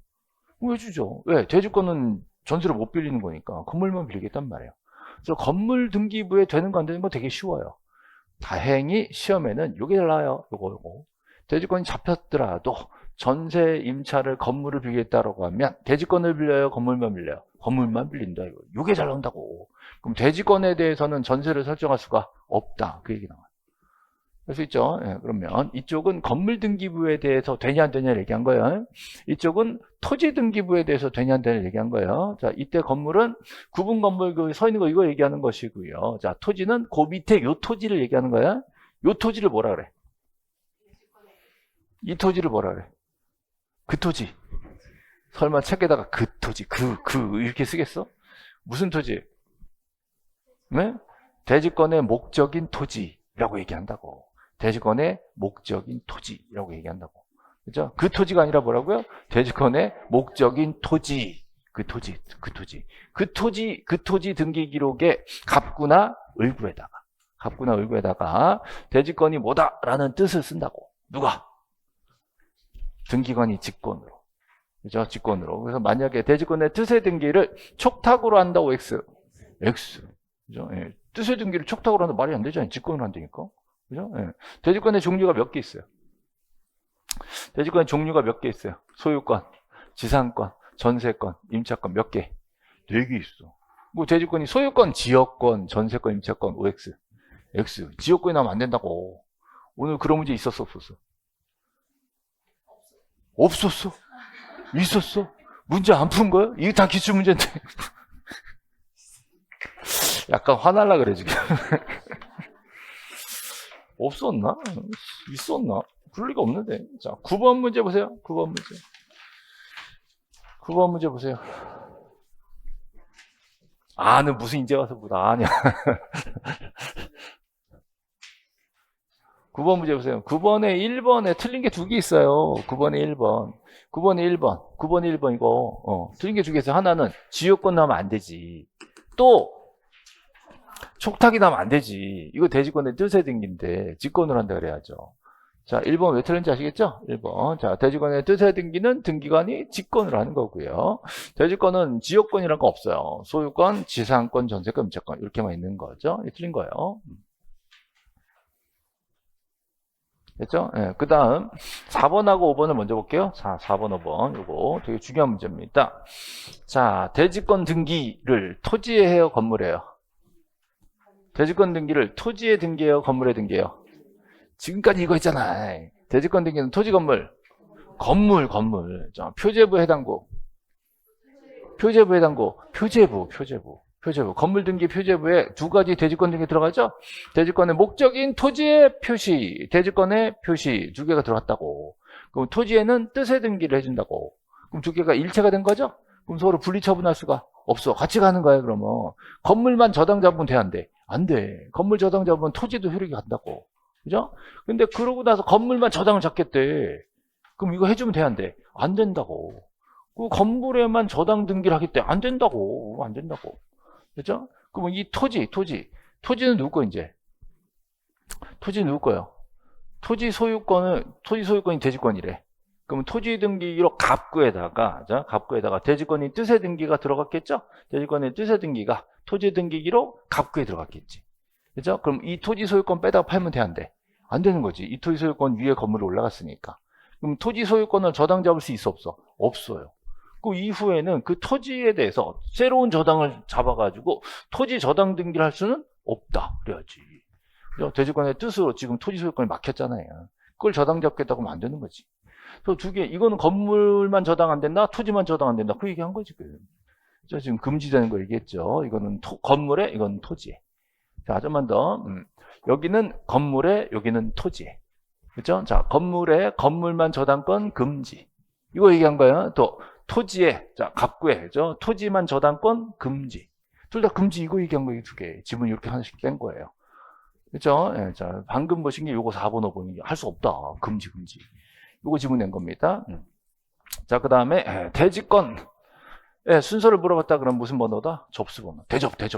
왜 주죠? 왜? 대지권은 전세를 못 빌리는 거니까 건물만 빌리겠단 말이에요. 그래서 건물 등기부에 되는 거 안 되는 거 되게 쉬워요. 다행히 시험에는 요게 잘 나와요. 요거. 대지권이 잡혔더라도 전세 임차를 건물을 빌리겠다라고 하면 대지권을 빌려요? 건물만 빌려요? 건물만 빌린다. 요게 잘 나온다고. 그럼 대지권에 대해서는 전세를 설정할 수가 없다. 그 얘기 나와요. 할 수 있죠? 예, 그러면 이쪽은 건물 등기부에 대해서 되냐 안 되냐 얘기한 거예요. 이쪽은 토지 등기부에 대해서 되냐 안 되냐 얘기한 거예요. 자, 이때 건물은 구분 건물 그 서 있는 거 이거 얘기하는 것이고요. 자, 토지는 그 밑에 요 토지를 얘기하는 거야. 요 토지를 뭐라 그래? 이 토지를 뭐라 그래? 그 토지. 설마 책에다가 그 토지, 이렇게 쓰겠어? 무슨 토지? 네? 대지권의 목적인 토지라고 얘기한다고. 대지권의 목적인 토지라고 얘기한다고. 그죠? 그 토지가 아니라 뭐라고요? 대지권의 목적인 토지. 그 토지 등기 기록에 갑구나 을구에다가 대지권이 뭐다라는 뜻을 쓴다고. 누가? 등기관이 직권으로. 그죠? 직권으로. 그래서 만약에 대지권의 뜻의 등기를 촉탁으로 한다고 X. 그죠? 예. 뜻의 등기를 촉탁으로 한다 말이 안 되잖아요. 직권으로 한다니까. 그죠? 예. 대지권의 종류가 몇 개 있어요? 대지권의 종류가 몇 개 있어요? 소유권, 지상권, 전세권, 임차권 몇 개? 4개 있어. 뭐 대지권이 소유권, 지역권, 전세권, 임차권, OX. X. 지역권이 나오면 안 된다고. 오늘 그런 문제 있었어, 없었어? 없었어? 있었어? 문제 안 푼 거야? 이게 다 기출 문제인데. 약간 화날라 그래, 지금. 없었나? 있었나? 그럴 리가 없는데. 자, 9번 문제 보세요. 9번 문제 보세요. 는 무슨 이제 와서 보다 아냐. 9번 문제 보세요. 9번에 1번에 틀린 게 2개 있어요. 9번에 1번 이거 틀린 게 2개 있어요. 하나는 지역권 나오면 안 되지. 또 촉탁이 나면 안 되지. 이거 대지권의 뜻의 등기인데 직권으로 한다 그래야죠. 자, 1번 왜 틀린지 아시겠죠? 1번. 자, 대지권의 뜻의 등기는 등기관이 직권으로 하는 거고요. 대지권은 지역권이란 거 없어요. 소유권, 지상권, 전세권, 임차권 이렇게만 있는 거죠. 이게 틀린 거예요. 됐죠? 네, 그 다음 4번하고 5번을 먼저 볼게요. 자, 4번, 5번 이거 되게 중요한 문제입니다. 자, 대지권 등기를 토지에 해요? 건물에 해요? 대지권 등기를 토지에 등기해요? 건물에 등기해요? 지금까지 이거 있잖아. 대지권 등기는 토지 건물. 자, 표제부 해당부. 건물 등기 표제부에 2가지 대지권 등기 들어가죠? 대지권의 목적인 토지의 표시, 대지권의 표시 2개가 들어갔다고. 그럼 토지에는 뜻의 등기를 해준다고. 그럼 2개가 일체가 된 거죠? 그럼 서로 분리 처분할 수가 없어. 같이 가는 거야, 그러면. 건물만 저당 잡으면 돼, 안 돼? 안 돼. 건물 저당 잡으면 토지도 효력이 간다고. 그죠? 근데 그러고 나서 건물만 저당을 잡겠대. 그럼 이거 해주면 돼, 안 돼? 안 된다고. 그 건물에만 저당 등기를 하겠대. 안 된다고. 그죠? 그럼 이 토지는 누구 거, 이제? 토지는 누구 거요? 토지 소유권이 대지권이래. 그럼 토지 등기로 갑구에다가 대지권이 뜻의 등기가 들어갔겠죠? 대지권의 뜻의 등기가 토지 등기기로 갑구에 들어갔겠지. 그죠? 그럼 이 토지 소유권 빼다가 팔면 돼, 안 돼? 안 되는 거지. 이 토지 소유권 위에 건물이 올라갔으니까. 그럼 토지 소유권을 저당 잡을 수 있어, 없어? 없어요. 그 이후에는 그 토지에 대해서 새로운 저당을 잡아가지고 토지 저당 등기를 할 수는 없다. 그래야지. 대지권의 뜻으로 지금 토지 소유권이 막혔잖아요. 그걸 저당 잡겠다고 하면 안 되는 거지. 그래서 두 개, 이거는 건물만 저당 안 된다, 토지만 저당 안 된다. 그 얘기한 거지. 지금 금지되는 거 얘기했죠. 이거는 건물에, 이건 토지에. 자, 좀만 더. 여기는 건물에, 여기는 토지에. 그죠? 자, 건물에, 건물만 저당권 금지. 이거 얘기한 거예요. 또, 토지에, 자, 갑구에, 그죠? 토지만 저당권 금지. 둘 다 금지, 이거 얘기한 거예요, 두 개. 지문 이렇게 하나씩 뗀 거예요. 그죠? 예, 자, 방금 보신 게 요거 4번, 5번이 할 수 없다. 금지, 금지. 요거 지문 낸 겁니다. 자, 그 다음에, 대지권. 예, 순서를 물어봤다 그러면 무슨 번호다? 접수번호. 대접. 자,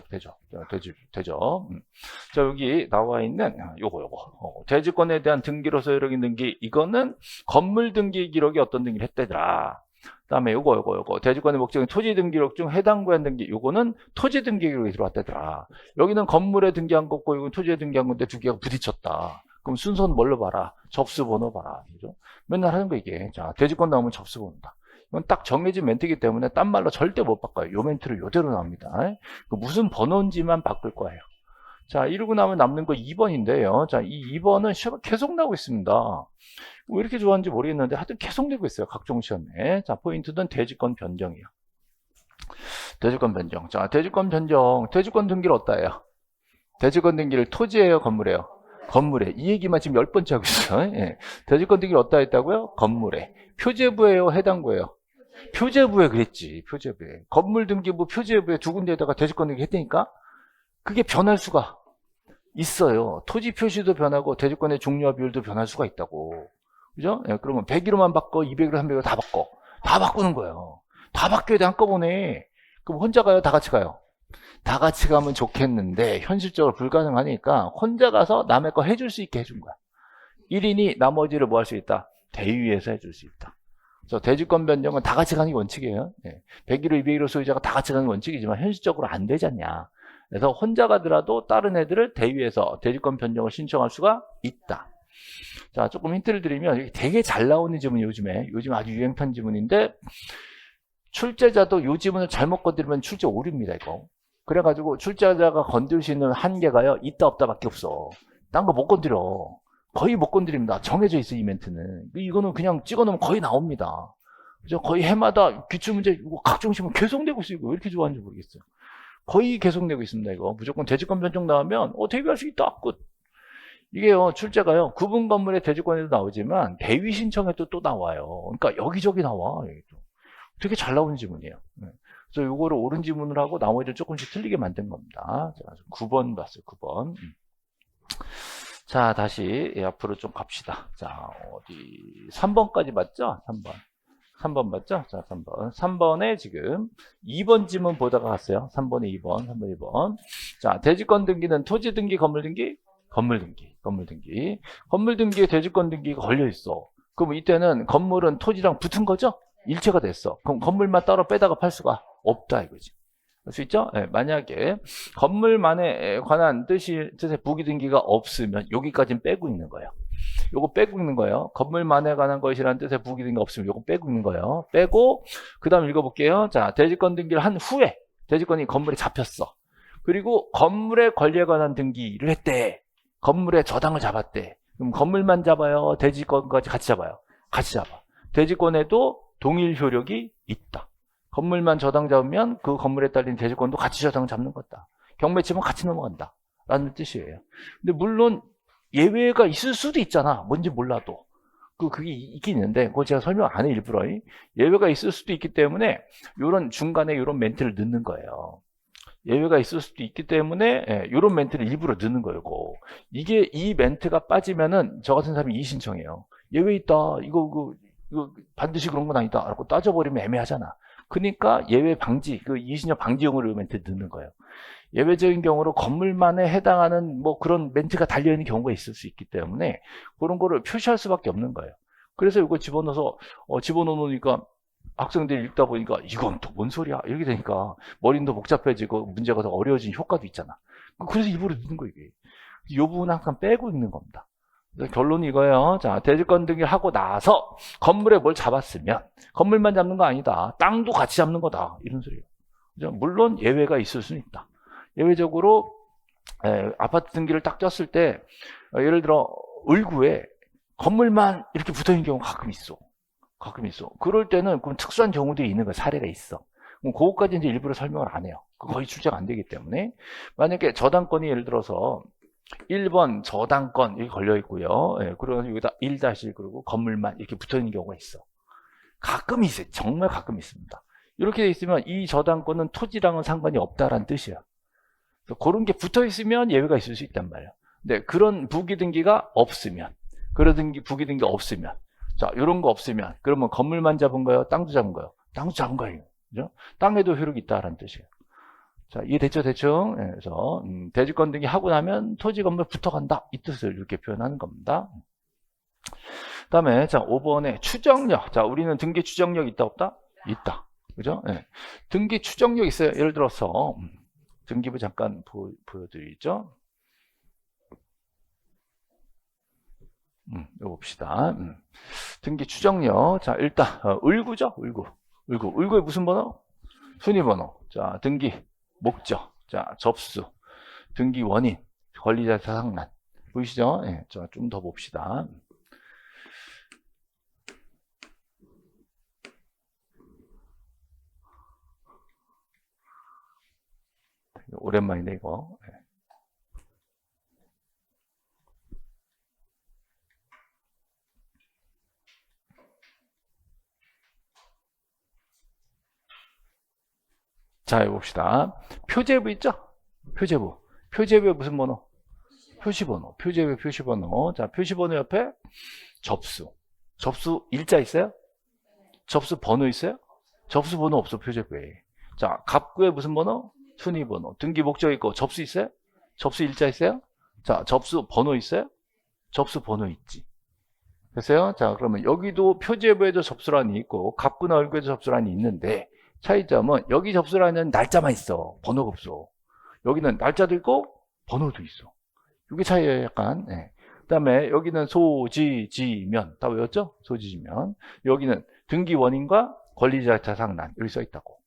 여기 나와 있는 요거. 대지권에 대한 등기로 소유력인 등기. 이거는 건물 등기 기록이 어떤 등기를 했대더라. 그다음에 요거. 대지권의 목적인 토지 등기록 중 해당 구간 등기. 요거는 토지 등기 기록이 들어왔대더라. 여기는 건물에 등기한 거고 이건 토지에 등기한 건데 두 개가 부딪혔다. 그럼 순서는 뭘로 봐라? 접수번호 봐라. 그죠? 맨날 하는 거 이게. 자, 대지권 나오면 접수번호다. 이건 딱 정해진 멘트이기 때문에 딴 말로 절대 못 바꿔요. 요 멘트를 요대로 나옵니다. 무슨 번호인지만 바꿀 거예요. 자, 이러고 나면 남는 거 2번인데요. 자, 이 2번은 시험에 계속 나오고 있습니다. 왜 이렇게 좋아하는지 모르겠는데 하여튼 계속 내고 있어요. 각종 시험에. 자, 포인트는 대지권 변경이요. 대지권 변경. 자, 대지권 변경. 대지권 등기를 어디다 해요? 대지권 등기를 토지예요, 건물이에요? 건물에. 이 얘기만 지금 10번째 하고 있어요. 예. 대지권 등기를 어디다 했다고요? 건물에. 표제부예요, 해당부예요? 표제부에 그랬지. 표제부에. 건물등기부 표제부에 두 군데에다가 대지권 등기 했다니까? 그게 변할 수가 있어요. 토지 표시도 변하고 대지권의 종류와 비율도 변할 수가 있다고. 그죠? 예, 그러면 100으로만 바꿔, 200으로, 300으로 다 바꿔. 다 바꾸는 거예요. 다 바뀌어야 돼, 한꺼번에. 그럼 혼자 가요? 다 같이 가요? 다 같이 가면 좋겠는데 현실적으로 불가능하니까 혼자 가서 남의 거 해줄 수 있게 해준 거야. 1인이 나머지를 뭐 할 수 있다? 대위에서 해줄 수 있다. 그래서 대지권 변경은 다 같이 가는 게 원칙이에요. 101호, 201호 소유자가 다 같이 가는 게 원칙이지만 현실적으로 안 되지 않냐. 그래서 혼자 가더라도 다른 애들을 대위에서 대지권 변경을 신청할 수가 있다. 자, 조금 힌트를 드리면 되게 잘 나오는 지문이 요즘 아주 유행판 지문인데 출제자도 이 지문을 잘못 건드리면 출제 오류입니다. 이거. 그래가지고 출제자가 건들 수 있는 한계가요. 있다 없다밖에 없어. 딴 거 못 건드려. 거의 못 건드립니다. 정해져 있어, 이 멘트는. 이거는 그냥 찍어놓으면 거의 나옵니다. 그죠? 거의 해마다 기출문제, 각종 시험 계속 내고 있어요. 왜 이렇게 좋아하는지 모르겠어요. 거의 계속 내고 있습니다, 이거. 무조건 대지권 변경 나오면, 대위할 수 있다. 끝. 이게요, 출제가요, 구분 건물의 대지권에도 나오지만, 대위 신청에도 또 나와요. 그러니까 여기저기 나와. 되게 잘 나오는 지문이에요. 그래서 요거를 옳은 지문을 하고 나머지를 조금씩 틀리게 만든 겁니다. 자, 9번 봤어요, 9번. 자, 다시 앞으로 좀 갑시다. 자, 어디 3번까지 맞죠? 3번 맞죠? 자, 3번에 지금 2번 지문 보다가 갔어요. 3번에 2번. 자, 대지권 등기는 토지 등기, 건물 등기? 건물 등기에 대지권 등기가 걸려 있어. 그럼 이때는 건물은 토지랑 붙은 거죠? 일체가 됐어. 그럼 건물만 따로 빼다가 팔 수가 없다 이거지. 알 수 있죠? 네, 만약에 건물만에 관한 뜻의 부기 등기가 없으면 여기까지는 빼고 있는 거예요. 요거 빼고 있는 거예요. 건물만에 관한 것이라는 뜻의 부기 등기가 없으면 요거 빼고 있는 거예요. 빼고 그 다음 읽어볼게요. 자, 대지권 등기를 한 후에 대지권이 건물에 잡혔어. 그리고 건물에 권리에 관한 등기를 했대. 건물에 저당을 잡았대. 그럼 건물만 잡아요? 대지권까지 같이 잡아요? 같이 잡아. 대지권에도 동일 효력이 있다. 건물만 저당 잡으면 그 건물에 딸린 대지권도 같이 저당 잡는 거다. 경매 치면 같이 넘어간다. 라는 뜻이에요. 근데 물론 예외가 있을 수도 있잖아. 뭔지 몰라도. 그게 있긴 있는데, 그거 제가 설명 안 해, 일부러. 예외가 있을 수도 있기 때문에, 요런 중간에 요런 멘트를 넣는 거예요. 예외가 있을 수도 있기 때문에, 요런 멘트를 일부러 넣는 거예요. 이게, 이 멘트가 빠지면은, 저 같은 사람이 이의신청해요. 예외 있다. 이거 반드시 그런 건 아니다. 라고 따져버리면 애매하잖아. 그러니까 예외 방지, 이의신청 방지용으로 멘트 넣는 거예요. 예외적인 경우로 건물만에 해당하는 뭐 그런 멘트가 달려있는 경우가 있을 수 있기 때문에 그런 거를 표시할 수밖에 없는 거예요. 그래서 이거 집어넣으니까 학생들이 읽다 보니까 이건 또 뭔 소리야? 이렇게 되니까 머리는 더 복잡해지고 문제가 더 어려워지는 효과도 있잖아. 그래서 일부러 넣는 거예요, 이게. 이 부분은 항상 빼고 읽는 겁니다. 그래서 결론이 이거예요. 자, 대지권 등기를 하고 나서 건물에 뭘 잡았으면 건물만 잡는 거 아니다. 땅도 같이 잡는 거다. 이런 소리예요. 그죠? 물론 예외가 있을 수는 있다. 예외적으로 아파트 등기를 딱 떴을 때 예를 들어 을구에 건물만 이렇게 붙어있는 경우가 가끔 있어. 가끔 있어. 그럴 때는 그럼 특수한 경우들이 있는 거야. 사례가 있어. 그럼 그것까지 이제 일부러 설명을 안 해요. 거의 출제가 안 되기 때문에. 만약에 저당권이 예를 들어서 1번 저당권 이렇게 걸려 있고요. 예, 그리고 여기다 1- 그리고 건물만 이렇게 붙어 있는 경우가 있어. 가끔 있어요. 정말 가끔 있습니다. 이렇게 돼 있으면 이 저당권은 토지랑은 상관이 없다라는 뜻이야. 그래서 그런 게 붙어 있으면 예외가 있을 수 있단 말이야. 근데 그런 부기 등기가 없으면, 그런 부기 등기가 없으면, 자, 이런 거 없으면, 그러면 건물만 잡은 거예요? 땅도 잡은 거예요? 땅도 잡은 거예요. 그죠? 땅에도 효력이 있다라는 뜻이에요. 자, 이해됐죠, 대충? 예, 그래서, 대지권 등기 하고 나면 토지 건물 붙어간다. 이 뜻을 이렇게 표현하는 겁니다. 그 다음에, 자, 5번에 추정력. 자, 우리는 등기 추정력 있다, 없다? 있다. 그죠? 예. 등기 추정력 있어요. 예를 들어서, 등기부 잠깐 보여드리죠. 이거 봅시다. 등기 추정력. 자, 일단, 을구죠? 을구에 무슨 번호? 순위번호. 자, 등기 목적. 자, 접수. 등기 원인. 권리자 상란. 보이시죠? 예, 자, 좀 더 봅시다. 오랜만이네, 이거. 예. 자, 해봅시다. 표제부 있죠? 표제부. 표제부에 무슨 번호? 표시번호. 표제부에 표시번호. 자, 표시번호 옆에 접수. 접수 일자 있어요? 접수 번호 있어요? 접수 번호 없어, 표제부에. 자, 갑구에 무슨 번호? 순위번호. 등기 목적 있고, 접수 있어요? 접수 일자 있어요? 자, 접수 번호 있어요? 접수 번호 있지. 됐어요? 자, 그러면 여기도 표제부에도 접수란이 있고, 갑구나 을구에도 접수란이 있는데, 차이점은 여기 접수란은 날짜만 있어. 번호가 없어. 여기는 날짜도 있고, 번호도 있어. 이게 차이예요, 약간. 네. 그 다음에 여기는 소지지면. 다 외웠죠? 소지지면. 여기는 등기 원인과 권리자 자상란. 여기 써 있다고.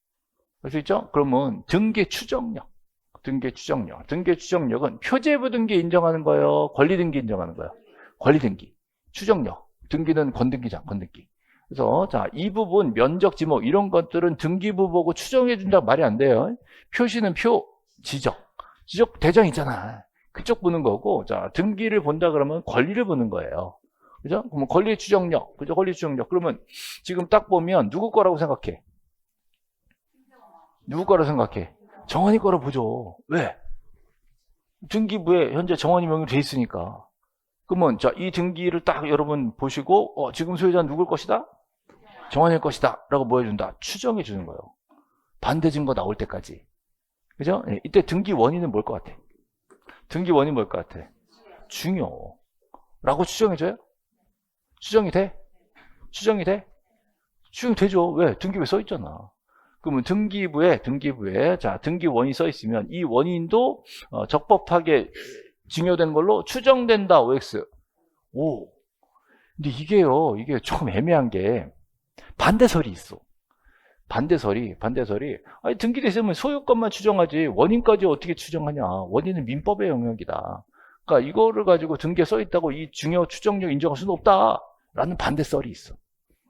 할 수 있죠? 그러면 등기 추정력. 등기 추정력. 등기 추정력은 표제부 등기 인정하는 거예요? 권리 등기 인정하는 거예요? 권리 등기. 추정력. 등기는 건등기자, 건등기. 그래서 자, 이 부분 면적 지목 이런 것들은 등기부 보고 추정해 준다고 말이 안 돼요. 표시는 표, 지적 대장 있잖아. 그쪽 보는 거고, 자, 등기를 본다 그러면 권리를 보는 거예요. 그죠? 그러면 권리 추정력, 그죠? 권리 추정력. 그러면 지금 딱 보면 누구 거라고 생각해? 누구 거라고 생각해? 정원이 거로 보죠. 왜? 등기부에 현재 정원이 명의로 돼 있으니까. 그러면 자, 이 등기를 딱 여러분 보시고 지금 소유자는 누굴 것이다? 정원일 것이다 라고 뭐 해준다? 추정해 주는 거예요. 반대 증거 나올 때까지. 그죠? 네, 이때 등기 원인은 뭘 것 같아? 등기 원인 뭘 것 같아? 중요 라고 추정해줘요? 추정이 돼? 추정이 돼? 추정이 되죠. 왜? 등기부에 써 있잖아. 그러면 등기부에 자, 등기 원인이 써 있으면 이 원인도 적법하게 증여된 걸로 추정된다. OX. 오. 근데 이게 조금 애매한 게 반대설이 있어. 반대설이 아니 등기돼 있으면 소유권만 추정하지 원인까지 어떻게 추정하냐. 원인은 민법의 영역이다. 그러니까 이거를 가지고 등기에 써 있다고 이 증여 추정력 인정할 수는 없다라는 반대설이 있어.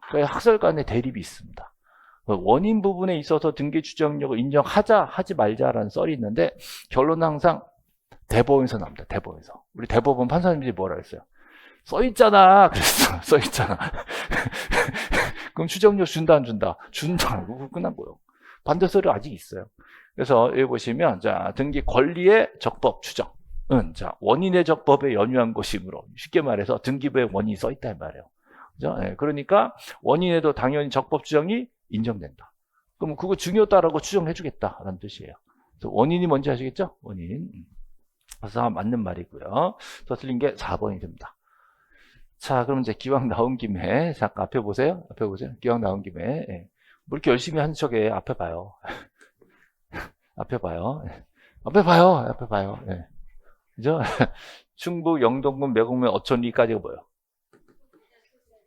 그러니까 학설 간의 대립이 있습니다. 원인 부분에 있어서 등기 추정력을 인정하자 하지 말자라는 썰이 있는데 결론은 항상 대법원에서 나옵니다. 대법원에서. 우리 대법원 판사님들이 뭐라 했어요? 써있잖아. 그랬어. 써있잖아. 그럼 추정력 준다, 안 준다? 준다. 그거 끝난 거예요. 반대설이 아직 있어요. 그래서 여기 보시면, 자, 등기 권리의 적법 추정은, 자, 원인의 적법에 연유한 것이므로, 쉽게 말해서 등기부에 원인이 써있다, 이 말이에요. 그죠? 네, 그러니까 원인에도 당연히 적법 추정이 인정된다. 그럼 그거 중요하다라고 추정해주겠다라는 뜻이에요. 그래서 원인이 뭔지 아시겠죠? 원인. 그래서 맞는 말이고요. 더 틀린 게 4번이 됩니다. 자, 그럼 이제 기왕 나온 김에 잠깐 앞에 보세요. 앞에 보세요. 기왕 나온 김에 예. 뭐 이렇게 열심히 하는 척에 앞에 봐요. 앞에 봐요. 예. 앞에 봐요. 예. 그죠? 충북, 영동군, 매곡면, 어촌리까지가 뭐예요?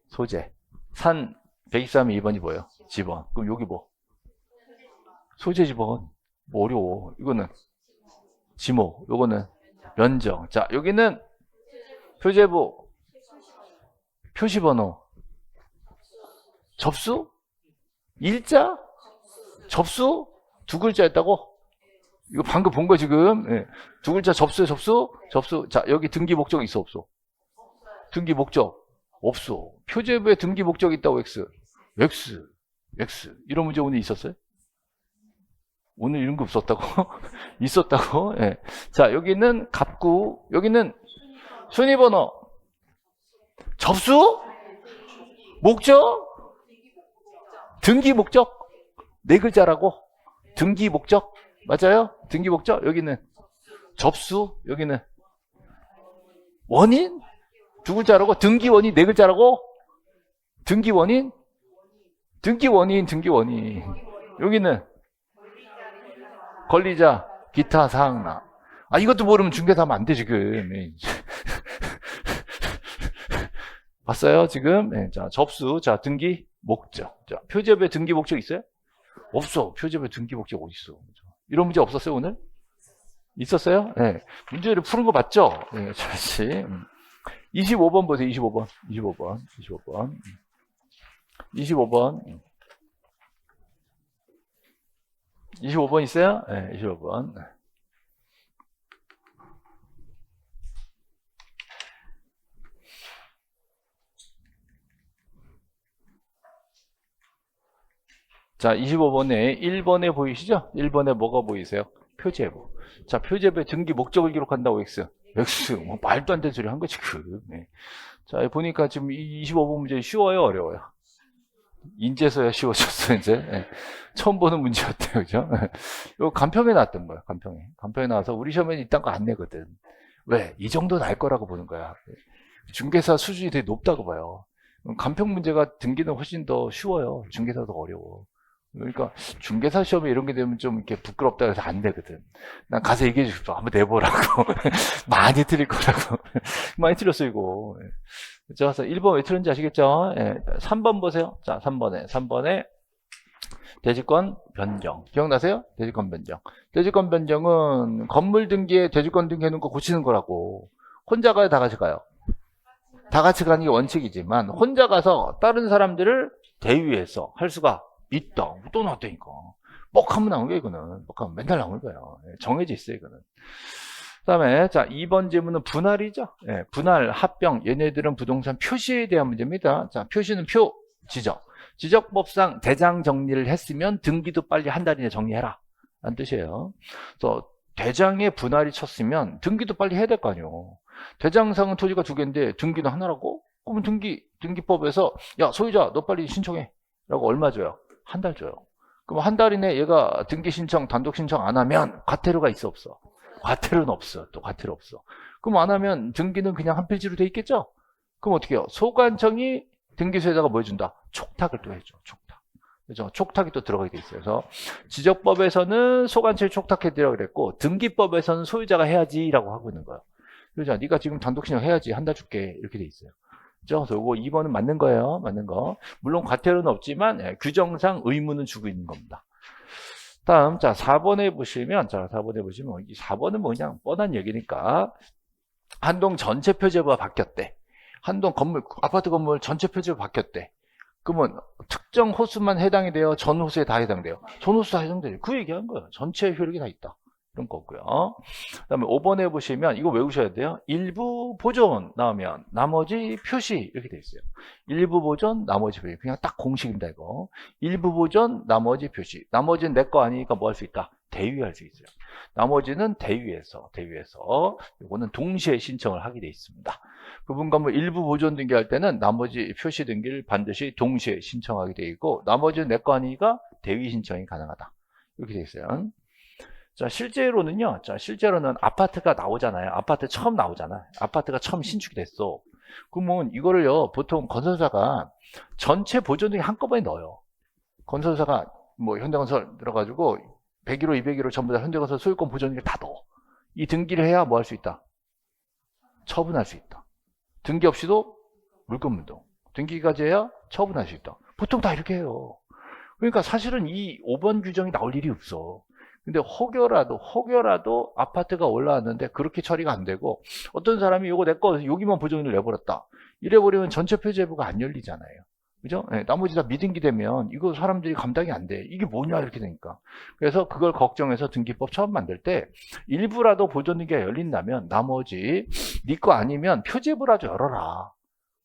소재. 산 123이 2번이 뭐예요? 지번. 그럼 여기 뭐? 소재 지번. 뭐 어려워. 이거는 지목. 요거는 면적. 자, 여기는 표제부, 표시번호, 접수, 일자, 접수, 두 글자였다고? 이거 방금 본 거 지금. 예. 두 글자 접수에 접수, 접수. 자, 여기 등기 목적 있어, 없어? 등기 목적 없어. 표제부에 등기 목적 있다고 X. 이런 문제 오늘 있었어요? 오늘 이런 거 없었다고? 있었다고? 예. 자, 여기는 갑구, 여기는 순위번호, 접수, 목적, 등기 목적, 네 글자라고? 등기 목적, 맞아요? 등기 목적, 여기는 접수, 여기는 원인, 두 글자라고? 등기 원인 네 글자라고? 등기 원인, 여기는 권리자, 기타 사항나. 아, 이것도 모르면 중개사 하면 안 돼, 지금. 봤어요, 지금? 네, 자, 접수. 자, 등기, 목적. 자, 표제부에 등기 목적 있어요? 없어. 표제부에 등기 목적 어딨어? 이런 문제 없었어요, 오늘? 있었어요? 네. 문제를 푸는 거 맞죠? 네, 다시. 25번 보세요, 25번 있어요? 네, 25번. 자, 25번에 1번에 보이시죠? 1번에 뭐가 보이세요? 표제부. 자, 표제부에 등기 목적을 기록한다고 X. 뭐 말도 안 되는 소리 한 거 지금. 네. 자, 보니까 지금 25번 문제 쉬워요, 어려워요? 인제서야 쉬워졌어, 이제. 네. 처음 보는 문제였대요, 그죠? 이거 간평에 나왔던 거예요, 간평에. 간평에 나와서 우리 시험에는 이딴 거 안 내거든. 왜? 이 정도는 알 거라고 보는 거야. 중개사 수준이 되게 높다고 봐요. 간평 문제가 등기는 훨씬 더 쉬워요. 중개사도 어려워. 그러니까 중개사 시험에 이런 게 되면 좀 이렇게 부끄럽다 해서 안 되거든. 난 가서 얘기해 주십시오. 한번 내보라고. 많이 틀릴 거라고. 많이 틀렸어, 이거. 그래서 1번 왜 틀렸는지 아시겠죠? 3번 보세요. 자, 3번에 대지권 변경. 기억나세요? 대지권 변경. 대지권 변경은 건물 등기에 대지권 등기해놓은 거 고치는 거라고. 혼자 가요, 다 같이 가요? 다 같이 가는 게 원칙이지만 혼자 가서 다른 사람들을 대위해서 할 수가 있다. 또 나왔다니까. 뻑하면 나온 거야, 이거는. 뻑하면 맨날 나오는 거예요. 정해져 있어요, 이거는. 그 다음에, 자, 2번 질문은 분할이죠. 분할, 합병. 얘네들은 부동산 표시에 대한 문제입니다. 자, 표시는 표, 지적. 지적법상 대장 정리를 했으면 등기도 빨리 한 달 이내 정리해라. 라는 뜻이에요. 그래서 대장에 분할이 쳤으면 등기도 빨리 해야 될 거 아니에요. 대장상은 토지가 2개인데 등기는 하나라고? 그러면 등기법에서, 야, 소유자, 너 빨리 신청해. 라고 얼마 줘요? 한 달 줘요. 그럼 한 달 이내 얘가 등기 신청, 단독 신청 안 하면 과태료가 있어, 없어? 과태료는 없어. 또 과태료 없어. 그럼 안 하면 등기는 그냥 한 필지로 돼 있겠죠? 그럼 어떻게 해요? 소관청이 등기소에다가 뭐 해준다? 촉탁을 또 해줘. 촉탁. 그죠? 촉탁이 또 들어가게 돼 있어요. 그래서 지적법에서는 소관청이 촉탁해드리라고 그랬고 등기법에서는 소유자가 해야지라고 하고 있는 거예요. 소유자, 네가 지금 단독 신청 해야지. 한 달 줄게. 이렇게 돼 있어요. 그래서 이거 2번은 맞는 거예요. 맞는 거. 물론 과태료는 없지만 규정상 의무는 주고 있는 겁니다. 다음, 자, 4번에 보시면, 이 4번은 뭐 그냥 뻔한 얘기니까 한동 전체 표제부가 바뀌었대. 한동 건물, 아파트 건물 전체 표제부 바뀌었대. 그러면 특정 호수만 해당이 돼요? 전 호수에 다 해당돼요? 전 호수 다 해당돼요. 그 얘기한 거예요. 전체 효력이 다 있다. 이런 거고요. 그 다음에 5번에 보시면 이거 외우셔야 돼요. 일부 보존 나오면 나머지 표시 이렇게 돼 있어요. 일부 보존, 나머지 표시. 그냥 딱 공식입니다, 이거. 일부 보존, 나머지 표시. 나머지는 내 거 아니니까 뭐 할 수 있다? 대위할 수 있어요. 나머지는 대위에서. 이거는 동시에 신청을 하게 돼 있습니다. 부분 건물 일부 보존 등기할 때는 나머지 표시 등기를 반드시 동시에 신청하게 돼 있고 나머지는 내 거 아니니까 대위 신청이 가능하다. 이렇게 돼 있어요. 자, 실제로는 아파트가 나오잖아요. 아파트 처음 나오잖아. 아파트가 처음 신축이 됐어. 그러면 이거를요, 보통 건설사가 전체 보존 등기 한꺼번에 넣어요. 건설사가 뭐 현대건설 들어가지고 101호, 201호 전부 다 현대건설 소유권 보존 등기를 다 넣어. 이 등기를 해야 뭐 할 수 있다? 처분할 수 있다. 등기 없이도 물권분동. 등기까지 해야 처분할 수 있다. 보통 다 이렇게 해요. 그러니까 사실은 이 5번 규정이 나올 일이 없어. 근데 혹여라도 아파트가 올라왔는데 그렇게 처리가 안 되고 어떤 사람이 요거 내 거 여기만 보존을 내버렸다. 이래버리면 전체 표제부가 안 열리잖아요. 그죠? 네, 나머지 다 미등기 되면 이거 사람들이 감당이 안 돼. 이게 뭐냐 이렇게 되니까. 그래서 그걸 걱정해서 등기법 처음 만들 때 일부라도 보존등기가 열린다면 나머지 네 거 아니면 표제부라도 열어라.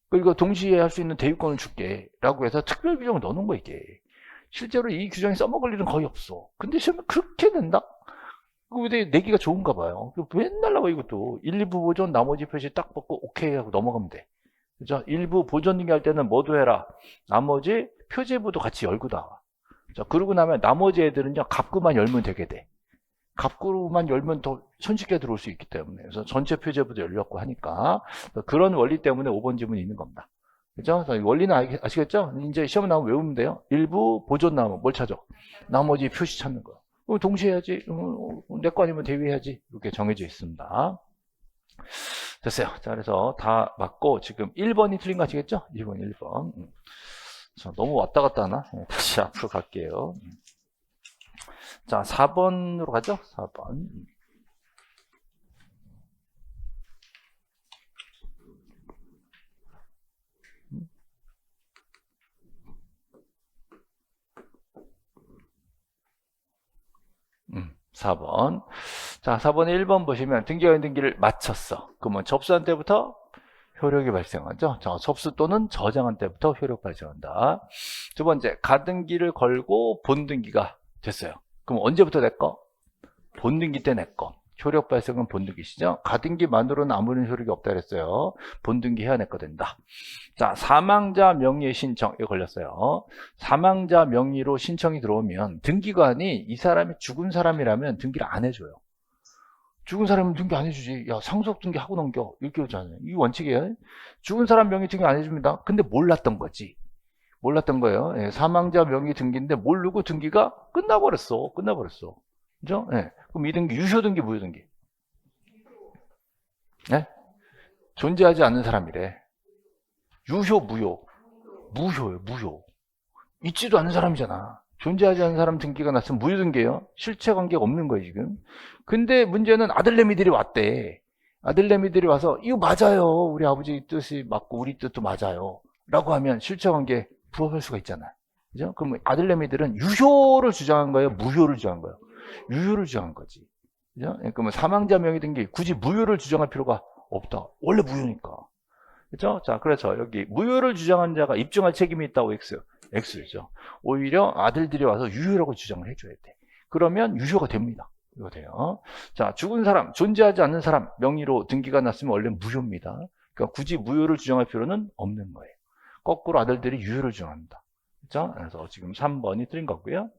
그리고 동시에 할 수 있는 대유권을 줄게 라고 해서 특별 규정을 넣는 거 이게. 실제로 이 규정이 써먹을 일은 거의 없어. 근데 시험에 그렇게 된다? 근데 내기가 좋은가 봐요. 맨날 나와 이것도. 일부 보존 나머지 표시 딱 뽑고 오케이 하고 넘어가면 돼. 그죠? 일부 보존 등기할 때는 뭐도 해라. 나머지 표제부도 같이 열고 나와. 자, 그러고 나면 나머지 애들은요, 갑구만 열면 되게 돼. 갑구만 열면 더 손쉽게 들어올 수 있기 때문에. 그래서 전체 표제부도 열렸고 하니까. 그런 원리 때문에 5번 지문이 있는 겁니다. 그죠? 원리는 아시겠죠? 이제 시험 나오면 외우면 돼요. 일부 보존 나오면 뭘 찾아? 나머지 표시 찾는 거. 그럼 동시에 해야지. 내 거 아니면 대위해야지. 이렇게 정해져 있습니다. 됐어요. 자, 그래서 다 맞고 지금 1번이 틀린 거 아시겠죠? 2번, 1번. 자, 너무 왔다 갔다 하나? 다시 앞으로 갈게요. 자, 4번으로 가죠? 4번. 사 4번. 자, 4번에 1번 보시면 등기관 등기를 마쳤어. 그러면 접수한 때부터 효력이 발생하죠. 자, 접수 또는 저장한 때부터 효력 발생한다. 두 번째, 가등기를 걸고 본등기가 됐어요. 그럼 언제부터 내 거? 본등기 때 내 거. 효력 발생은 본등기시죠. 가등기만으로는 아무런 효력이 없다 그랬어요. 본등기 해야 내 거 된다. 자, 사망자 명의 신청 이거 걸렸어요. 사망자 명의로 신청이 들어오면 등기관이 이 사람이 죽은 사람이라면 등기를 안 해줘요. 죽은 사람은 등기 안 해주지. 야, 상속 등기 하고 넘겨. 이렇게 하잖아요. 이 원칙이에요. 죽은 사람 명의 등기 안 해줍니다. 근데 몰랐던 거지. 몰랐던 거예요. 예, 사망자 명의 등기인데 모르고 등기가 끝나버렸어. 그죠? 예. 그럼 이 등기, 유효 등기, 무효 등기? 네? 존재하지 않는 사람이래. 유효, 무효? 무효요, 무효. 있지도 않는 사람이잖아. 존재하지 않는 사람 등기가 났으면 무효 등기예요. 실체 관계가 없는 거예요, 지금. 근데 문제는 아들내미들이 왔대. 아들내미들이 와서 이거 맞아요. 우리 아버지 뜻이 맞고 우리 뜻도 맞아요. 라고 하면 실체 관계 부합할 수가 있잖아. 그죠? 그럼 아들내미들은 유효를 주장한 거예요? 무효를 주장한 거예요? 유효를 주장한 거지. 그죠? 그러면 사망자 명의 등기 굳이 무효를 주장할 필요가 없다. 원래 무효니까. 그죠? 자, 그래서 여기 무효를 주장한 자가 입증할 책임이 있다고 X죠. 오히려 아들들이 와서 유효라고 주장을 해줘야 돼. 그러면 유효가 됩니다. 이거 돼요. 자, 죽은 사람, 존재하지 않는 사람 명의로 등기가 났으면 원래 무효입니다. 그러니까 굳이 무효를 주장할 필요는 없는 거예요. 거꾸로 아들들이 유효를 주장합니다. 그죠? 그래서 지금 3번이 틀린 거고요.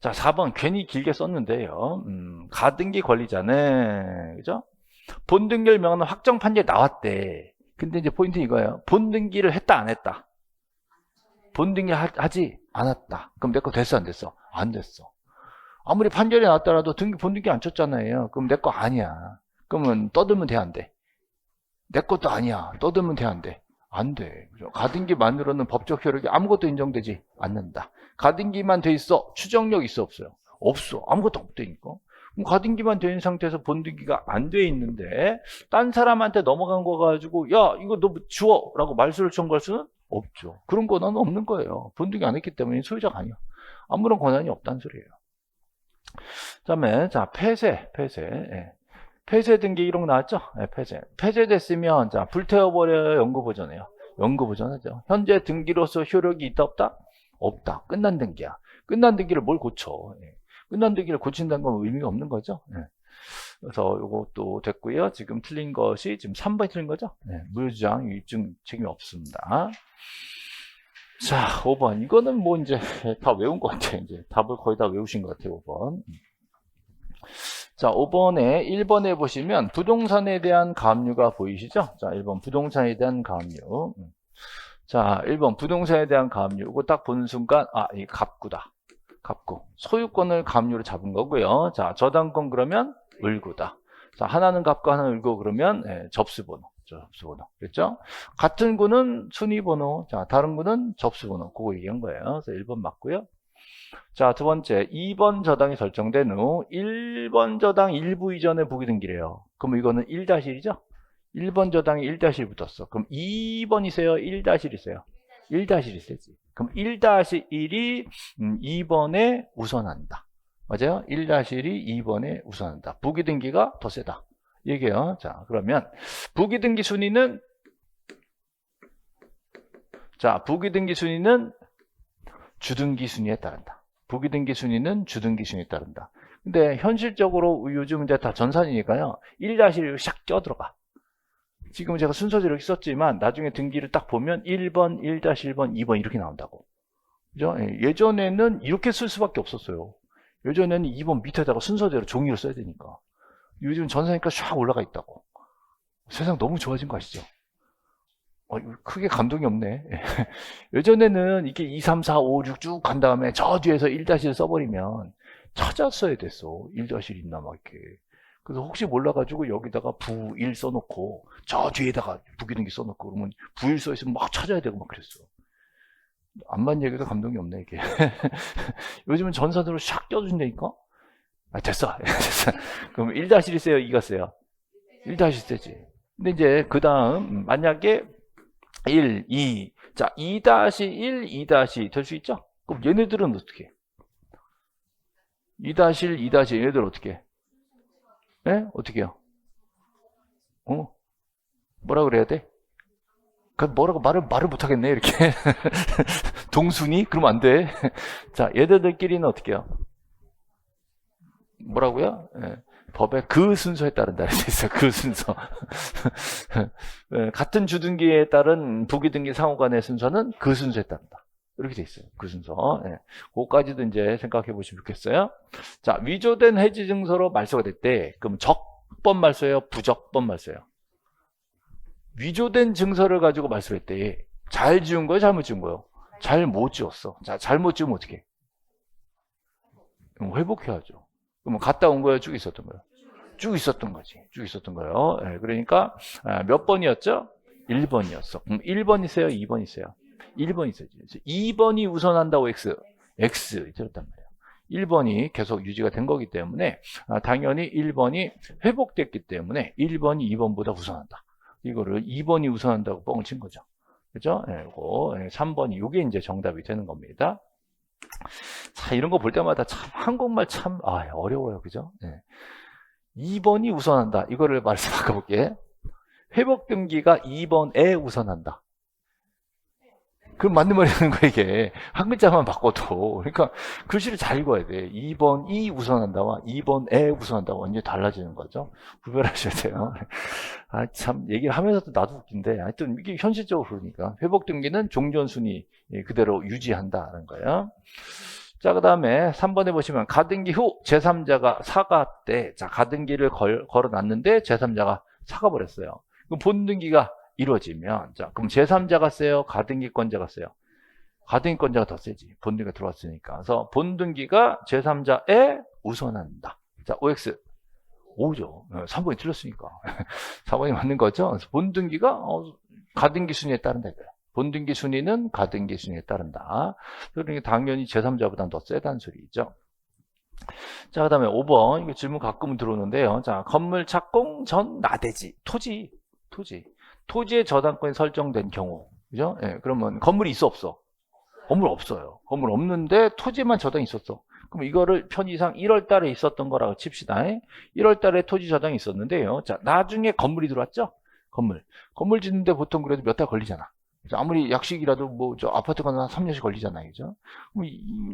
자, 4번 괜히 길게 썼는데요. 가등기 권리자는 그죠? 본등기를 명하는 확정 판결이 나왔대. 근데 이제 포인트 이거예요. 본등기를 했다 안 했다? 본등기 하지 않았다. 그럼 내 거 됐어 안 됐어? 안 됐어. 아무리 판결이 나왔더라도 본등기 안 쳤잖아요. 그럼 내 거 아니야. 그러면 떠들면 돼 안 돼? 내 것도 아니야. 떠들면 돼 안 돼? 안 돼. 그죠? 가등기만으로는 법적 효력이 아무것도 인정되지 않는다. 가등기만 돼 있어. 추정력 있어 없어요? 없어. 아무것도 없다니까. 그럼 가등기만 돼 있는 상태에서 본등기가 안 돼 있는데 딴 사람한테 넘어간 거 가지고 야 이거 너 주워 라고 말소를 청구할 수는 없죠. 그런 권한은 없는 거예요. 본등기 안 했기 때문에 소유자가 아니야. 아무런 권한이 없다는 소리예요. 그다음에 자 폐쇄. 예. 폐쇄 등기 기록 나왔죠? 네, 폐쇄됐으면 자 불태워버려요, 영구보존해요? 영구보존하죠. 현재 등기로서 효력이 있다 없다? 없다. 끝난 등기야. 끝난 등기를 뭘 고쳐? 예. 끝난 등기를 고친다는 건 의미가 없는 거죠. 예. 그래서 이것도 됐고요. 지금 틀린 것이 지금 3번이 틀린 거죠. 예. 무효주장 입증 책임이 없습니다. 자 5번 이거는 뭐 이제 다 외운 것 같아요. 이제 답을 거의 다 외우신 것 같아요. 5번. 자, 5번에 1번에 보시면 부동산에 대한 가압류가 보이시죠? 자, 1번 부동산에 대한 가압류. 자, 1번 부동산에 대한 가압류. 이거 딱 보는 순간 이 갑구다. 갑구. 소유권을 가압류로 잡은 거고요. 자, 저당권 그러면 을구다. 자, 하나는 갑과 하나는 을고 그러면 접수번호. 접수번호. 그랬죠? 같은 구는 순위번호. 자, 다른 구는 접수번호. 그거 얘기한 거예요. 그래서 1번 맞고요. 자, 두 번째, 2번 저당이 설정된 후 1번 저당 일부 이전에 보기 등기래요. 그럼 이거는 1-1이죠? 1번 저당이 1-1 붙었어. 그럼 2번이세요? 1-1이세요? 1-1이세지. 그럼 1-1이 2번에 우선한다. 맞아요? 1-1이 2번에 우선한다. 부기 등기가 더 세다. 얘기해요. 자, 그러면 부기 등기 순위는 부기 등기 순위는 주등기 순위에 따른다. 부기 등기 순위는 주등기 순위에 따른다. 근데 현실적으로 요즘 이제 다 전산이니까요. 1-1이 샥 껴들어가. 지금 제가 순서대로 이렇게 썼지만 나중에 등기를 딱 보면 1번, 1-1번, 2번 이렇게 나온다고. 그죠? 예전에는 이렇게 쓸 수밖에 없었어요. 예전에는 2번 밑에다가 순서대로 종이를 써야 되니까. 요즘 전산이니까 샥 올라가 있다고. 세상 너무 좋아진 거 아시죠? 크게 감동이 없네. 예전에는 이게 2, 3, 4, 5, 6 쭉 간 다음에 저 뒤에서 1-1 써버리면 찾았어야 됐어. 1-1 있나 막 이렇게. 그래서 혹시 몰라가지고 여기다가 부1 써놓고 저 뒤에다가 부기등기 써놓고 그러면 부1 써있으면 막 찾아야 되고 막 그랬어. 암만 얘기도 감동이 없네 이게. 요즘은 전산으로 샥 껴준다니까. 됐어. 됐어. 그럼 1-1 세요? 2가 세요? 1-1 세지. 근데 이제 그 다음 만약에 1, 2, 자 2-1, 2-2 될 수 있죠? 그럼 얘네들은 어떻게 해? 2-1, 2-1 얘네들 어떻게 해? 네? 어떻게 해요? 뭐라 그래야 돼? 뭐라고 말을 못하겠네 이렇게. 동순이? 그러면 안 돼. 자, 얘들끼리는 어떻게 해요? 뭐라고요? 법의 그 순서에 따른다 이렇게 있어요. 그 순서. 같은 주등기에 따른 부기등기 상호간의 순서는 그 순서에 따른다. 이렇게 돼 있어요. 그 순서. 그거까지도 이제 생각해 보시면 좋겠어요. 자, 위조된 해지 증서로 말소가 됐대. 그럼 적법 말소예요? 부적법 말소예요? 위조된 증서를 가지고 말소를 했대. 잘 지은 거예요? 잘못 지은 거예요? 잘못 지었어. 자, 잘못 지으면 어떻게 해? 회복해야죠. 그럼 갔다 온 거예요? 쭉 있었던 거예요? 쭉 있었던 거지. 쭉 있었던 거예요. 그러니까 몇 번이었죠? 1번이었어. 그럼 1번이세요? 2번이세요? 1번이세요. 2번이 우선한다고 X 이랬단 말이에요. 1번이 계속 유지가 된 거기 때문에 당연히 1번이 회복됐기 때문에 1번이 2번보다 우선한다. 이거를 2번이 우선한다고 뻥을 친 거죠. 그죠? 3번이 이게 이제 정답이 되는 겁니다. 자, 이런 거 볼 때마다 참 한국말 참 어려워요. 그죠? 2번이 우선한다. 이거를 말씀 바꿔볼게. 회복 등기가 2번에 우선한다. 그럼 맞는 말이라는 거야, 이게. 한 글자만 바꿔도. 그러니까 글씨를 잘 읽어야 돼. 2번이 우선한다와 2번에 우선한다가 완전히 달라지는 거죠. 구별하셔야 돼요. 참, 얘기를 하면서도 나도 웃긴데, 하여튼 이게 현실적으로 그러니까. 회복 등기는 종전순위 그대로 유지한다는 거예요. 자, 그 다음에 3번에 보시면 가등기 후 제3자가 사과때, 자, 가등기를 걸어놨는데 제3자가 사과버렸어요. 그럼 본등기가 이루어지면, 자, 그럼 제3자가 세요? 가등기권자가 세요? 가등기권자가 더 세지. 본등기가 들어왔으니까. 그래서 본등기가 제3자에 우선한다. 자, OX. 5죠. 3번이 틀렸으니까. 4번이 맞는 거죠. 그래서 본등기가 가등기 순위에 따른다. 본등기 순위는 가등기 순위에 따른다. 그러니까 당연히 제3자보다는 더 세다는 소리죠. 자, 그 다음에 5번. 이거 질문 가끔 들어오는데요. 자, 건물 착공 전 나대지. 토지의 저당권이 설정된 경우. 그죠? 그러면 건물이 있어, 없어? 건물 없어요. 건물 없는데 토지만 저당이 있었어. 그럼 이거를 편의상 1월 달에 있었던 거라고 칩시다. 1월 달에 토지 저당이 있었는데요. 자, 나중에 건물이 들어왔죠? 건물 짓는데 보통 그래도 몇 달 걸리잖아. 아무리 약식이라도 뭐 저 아파트가 한 3년씩 걸리잖아요. 그죠? 그럼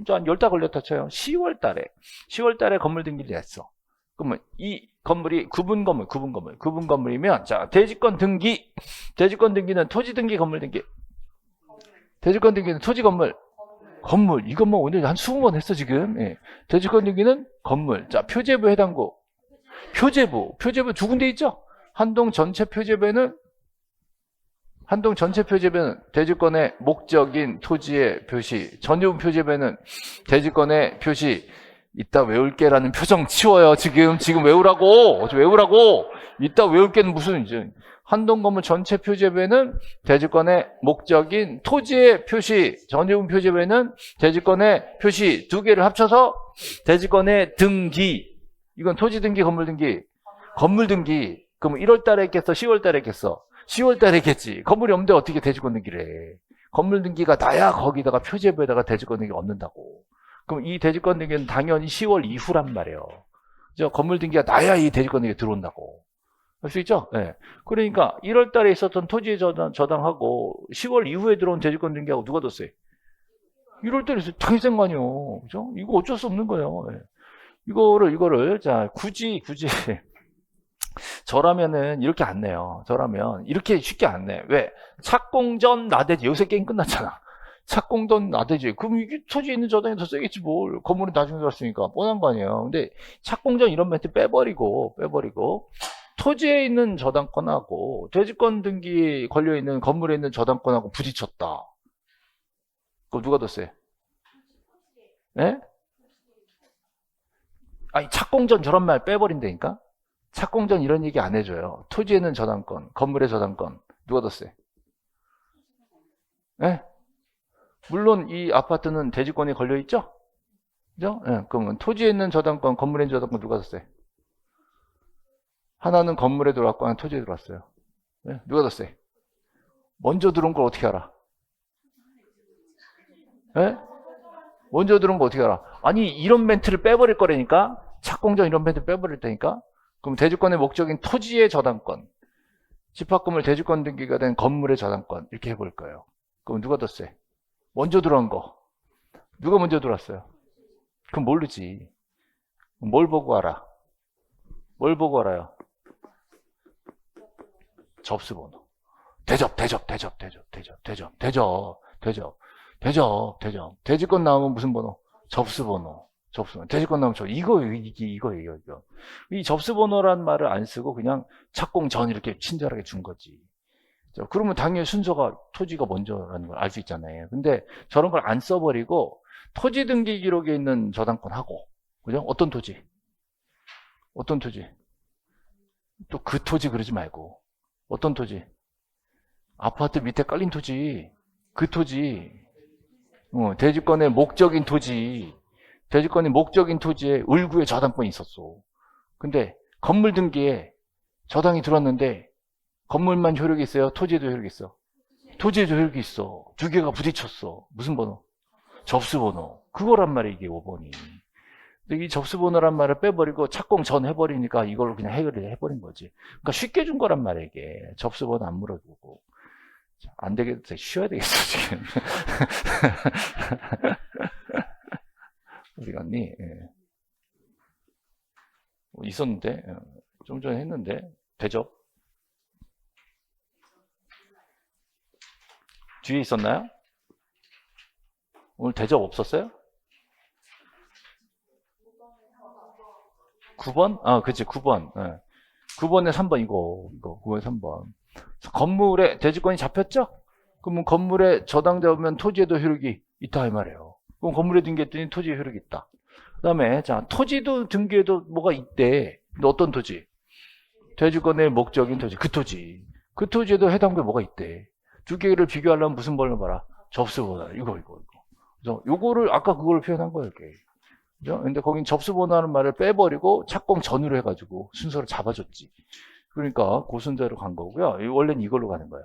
한 10달 걸렸다 쳐요. 10월 달에 건물 등기를 했어. 그러면 이 건물이 구분 건물이면 자, 대지권 등기는 토지 등기, 건물 등기. 대지권 등기는 토지, 건물. 이것만 오늘 한 20번 했어 지금. 대지권 등기는 건물. 자, 표제부 해당구. 표제부 두 군데 있죠? 한동 전체 표제부에는 대지권의 목적인 토지의 표시, 전유분 표제부에는 대지권의 표시, 이따 외울게라는 표정 치워요. 지금 외우라고. 외우라고. 이따 외울게는 무슨 이제 한동건물 전체 표제부에는 대지권의 목적인 토지의 표시, 전유분 표제부에는 대지권의 표시 두 개를 합쳐서 대지권의 등기. 이건 토지 등기, 건물 등기. 건물 등기. 그럼 1월 달에 했겠어? 10월 달에 했겠어? 10월 달에 했겠지. 건물이 없는데 어떻게 대지권 등기를 해? 건물 등기가 나야 거기다가 표제부에다가 대지권 등기 얻는다고. 그럼 이 대지권 등기는 당연히 10월 이후란 말이에요. 그죠? 건물 등기가 나야 이 대지권 등기가 들어온다고. 할 수 있죠? 네. 그러니까 1월 달에 있었던 토지 저당하고 10월 이후에 들어온 대지권 등기하고 누가 더 세? 1월 달에 있어. 당연히 센 거 아니에요. 그죠? 이거 어쩔 수 없는 거예요. 네. 이거를, 자, 굳이. 저라면은 이렇게 안 내요. 저라면 이렇게 쉽게 안 내. 왜? 착공전 나대지. 여기서 게임 끝났잖아. 착공전 나대지. 그럼 이게 토지에 있는 저당이 더 세겠지 뭘. 건물은 나중에 들었으니까 뻔한 거 아니에요. 근데 착공전 이런 멘트 빼버리고 토지에 있는 저당권하고 대지권 등기에 걸려있는 건물에 있는 저당권하고 부딪혔다. 그럼 누가 더 세? 예? 아니 착공전 저런 말 빼버린다니까? 착공전 이런 얘기 안 해줘요. 토지에 있는 저당권, 건물의 저당권 누가 더 세? 예? 물론 이 아파트는 대지권이 걸려있죠? 그죠? 예, 그러면 토지에 있는 저당권, 건물에 있는 저당권 누가 더 세? 하나는 건물에 들어왔고 하나는 토지에 들어왔어요. 네? 누가 더 세? 먼저 들어온 걸 어떻게 알아? 네? 먼저 들어온 거 어떻게 알아? 아니 이런 멘트를 빼버릴 거라니까? 착공전 이런 멘트 빼버릴 테니까? 그럼 대지권의 목적인 토지의 저당권, 집합건물 대지권 등기가 된 건물의 저당권 이렇게 해볼 거예요. 그럼 누가 더 세? 먼저 들어온 거. 누가 먼저 들어왔어요? 그럼 모르지. 뭘 보고 알아? 뭘 보고 알아요? 접수번호. 대접. 대지권 나오면 무슨 번호? 접수번호. 대지권 나오면 이거예요. 이 접수번호란 말을 안 쓰고 그냥 착공 전 이렇게 친절하게 준 거지. 그러면 당연히 순서가 토지가 먼저라는 걸 알 수 있잖아요. 근데 저런 걸 안 써버리고 토지 등기 기록에 있는 저당권하고, 그죠? 어떤 토지? 또 그 토지 그러지 말고. 어떤 토지? 아파트 밑에 깔린 토지. 그 토지. 대지권의 목적인 토지. 대지권의 목적인 토지에 을구의 저당권이 있었어. 근데 건물 등기에 저당이 들어왔는데 건물만 효력이 있어요? 토지에도 효력이 있어? 토지에도 효력이 있어. 두 개가 부딪혔어. 무슨 번호? 접수번호. 그거란 말이야 이게 5번이. 이 접수번호란 말을 빼버리고 착공 전 해버리니까 이걸로 그냥 해결을 해버린 거지. 그러니까 쉽게 준 거란 말이야 이게. 접수번호 안 물어보고. 안 되겠어. 쉬어야 되겠어 지금. 어디 갔니? 예. 있었는데 좀 전에 했는데 대접 뒤에 있었나요? 오늘 대접 없었어요? 9번? 아, 그치, 9번. 네. 9번에 3번, 이거. 9번에 3번. 건물에 대지권이 잡혔죠? 그러면 건물에 저당 잡으면 토지에도 효력이 있다, 이 말이에요. 그럼 건물에 등기했더니 토지에 효력이 있다. 그 다음에, 자, 토지도 등기에도 뭐가 있대. 근데 어떤 토지? 대지권의 목적인 토지. 그 토지. 그 토지에도 해당돼 뭐가 있대. 두 개를 비교하려면 무슨 번호 봐라? 접수번호. 이거. 그래서 요거를, 아까 그걸 표현한 거예요, 이렇게. 그죠? 근데 거긴 접수번호라는 말을 빼버리고 착공 전으로 해가지고 순서를 잡아줬지. 그러니까 그 순서로 간 거고요. 원래는 이걸로 가는 거예요.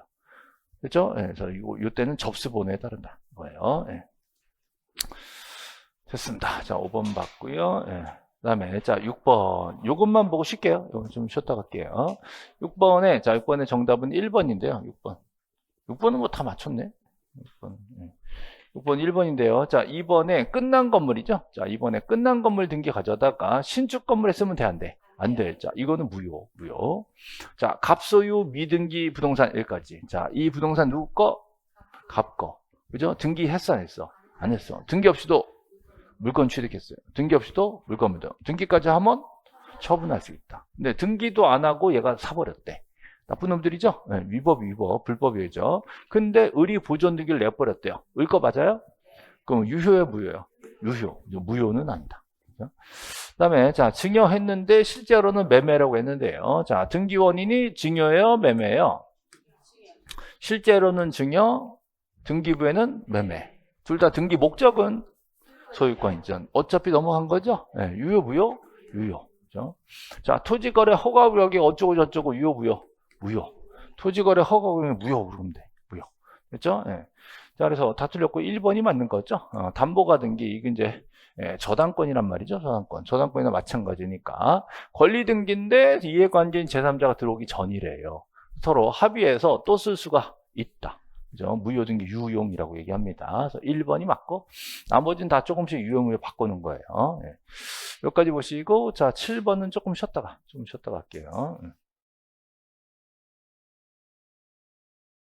그렇죠? 예, 그래서 이때는 접수번호에 따른다. 거예요. 예. 됐습니다. 자, 5번 봤고요. 예. 그 다음에, 자, 6번. 요것만 보고 쉴게요. 요거 좀 쉬었다 갈게요. 6번에 정답은 1번인데요. 6번은 뭐 다 맞췄네. 6번. 예. 6번 1번인데요. 자, 2번에 끝난 건물이죠. 자, 2번에 끝난 건물 등기 가져다가 신축 건물에 쓰면 돼, 안 돼? 안 돼. 자, 이거는 무효. 자, 갑소유 미등기 부동산 여기까지. 자, 이 부동산 누구 거? 갑 거. 그죠? 등기했어, 안 했어? 안 했어. 등기 없이도 물건 취득했어요. 등기 없이도 물건 등기까지 하면 처분할 수 있다. 근데 등기도 안 하고 얘가 사버렸대. 나쁜 놈들이죠? 네, 위법, 불법이죠. 근데 의리 보존 등기를 내버렸대요. 을 거 맞아요? 그럼 유효예요, 무효예요? 유효. 무효는 아니다. 그다음에 자, 증여했는데 실제로는 매매라고 했는데요. 자, 등기 원인이 증여예요, 매매예요? 실제로는 증여, 등기부에는 매매. 둘 다 등기 목적은 소유권 이전. 어차피 넘어간 거죠? 네, 유효, 무효? 유효. 그죠? 자, 토지거래 허가구역이 어쩌고 저쩌고 유효, 무효? 무효. 토지거래 허가구역이 무효, 그러면 돼. 무효. 그렇죠? 네. 자, 그래서 다 틀렸고 1번이 맞는 거죠? 담보가 등기, 이게 이제 저당권이란 말이죠. 저당권이나 마찬가지니까. 권리 등기인데 이해관계인 제3자가 들어오기 전이래요. 서로 합의해서 또 쓸 수가 있다. 그죠? 무효등기 유용이라고 얘기합니다. 그래서 1번이 맞고, 나머지는 다 조금씩 유형으로 바꾸는 거예요. 네. 여기까지 보시고, 자, 7번은 조금 쉬었다가 할게요.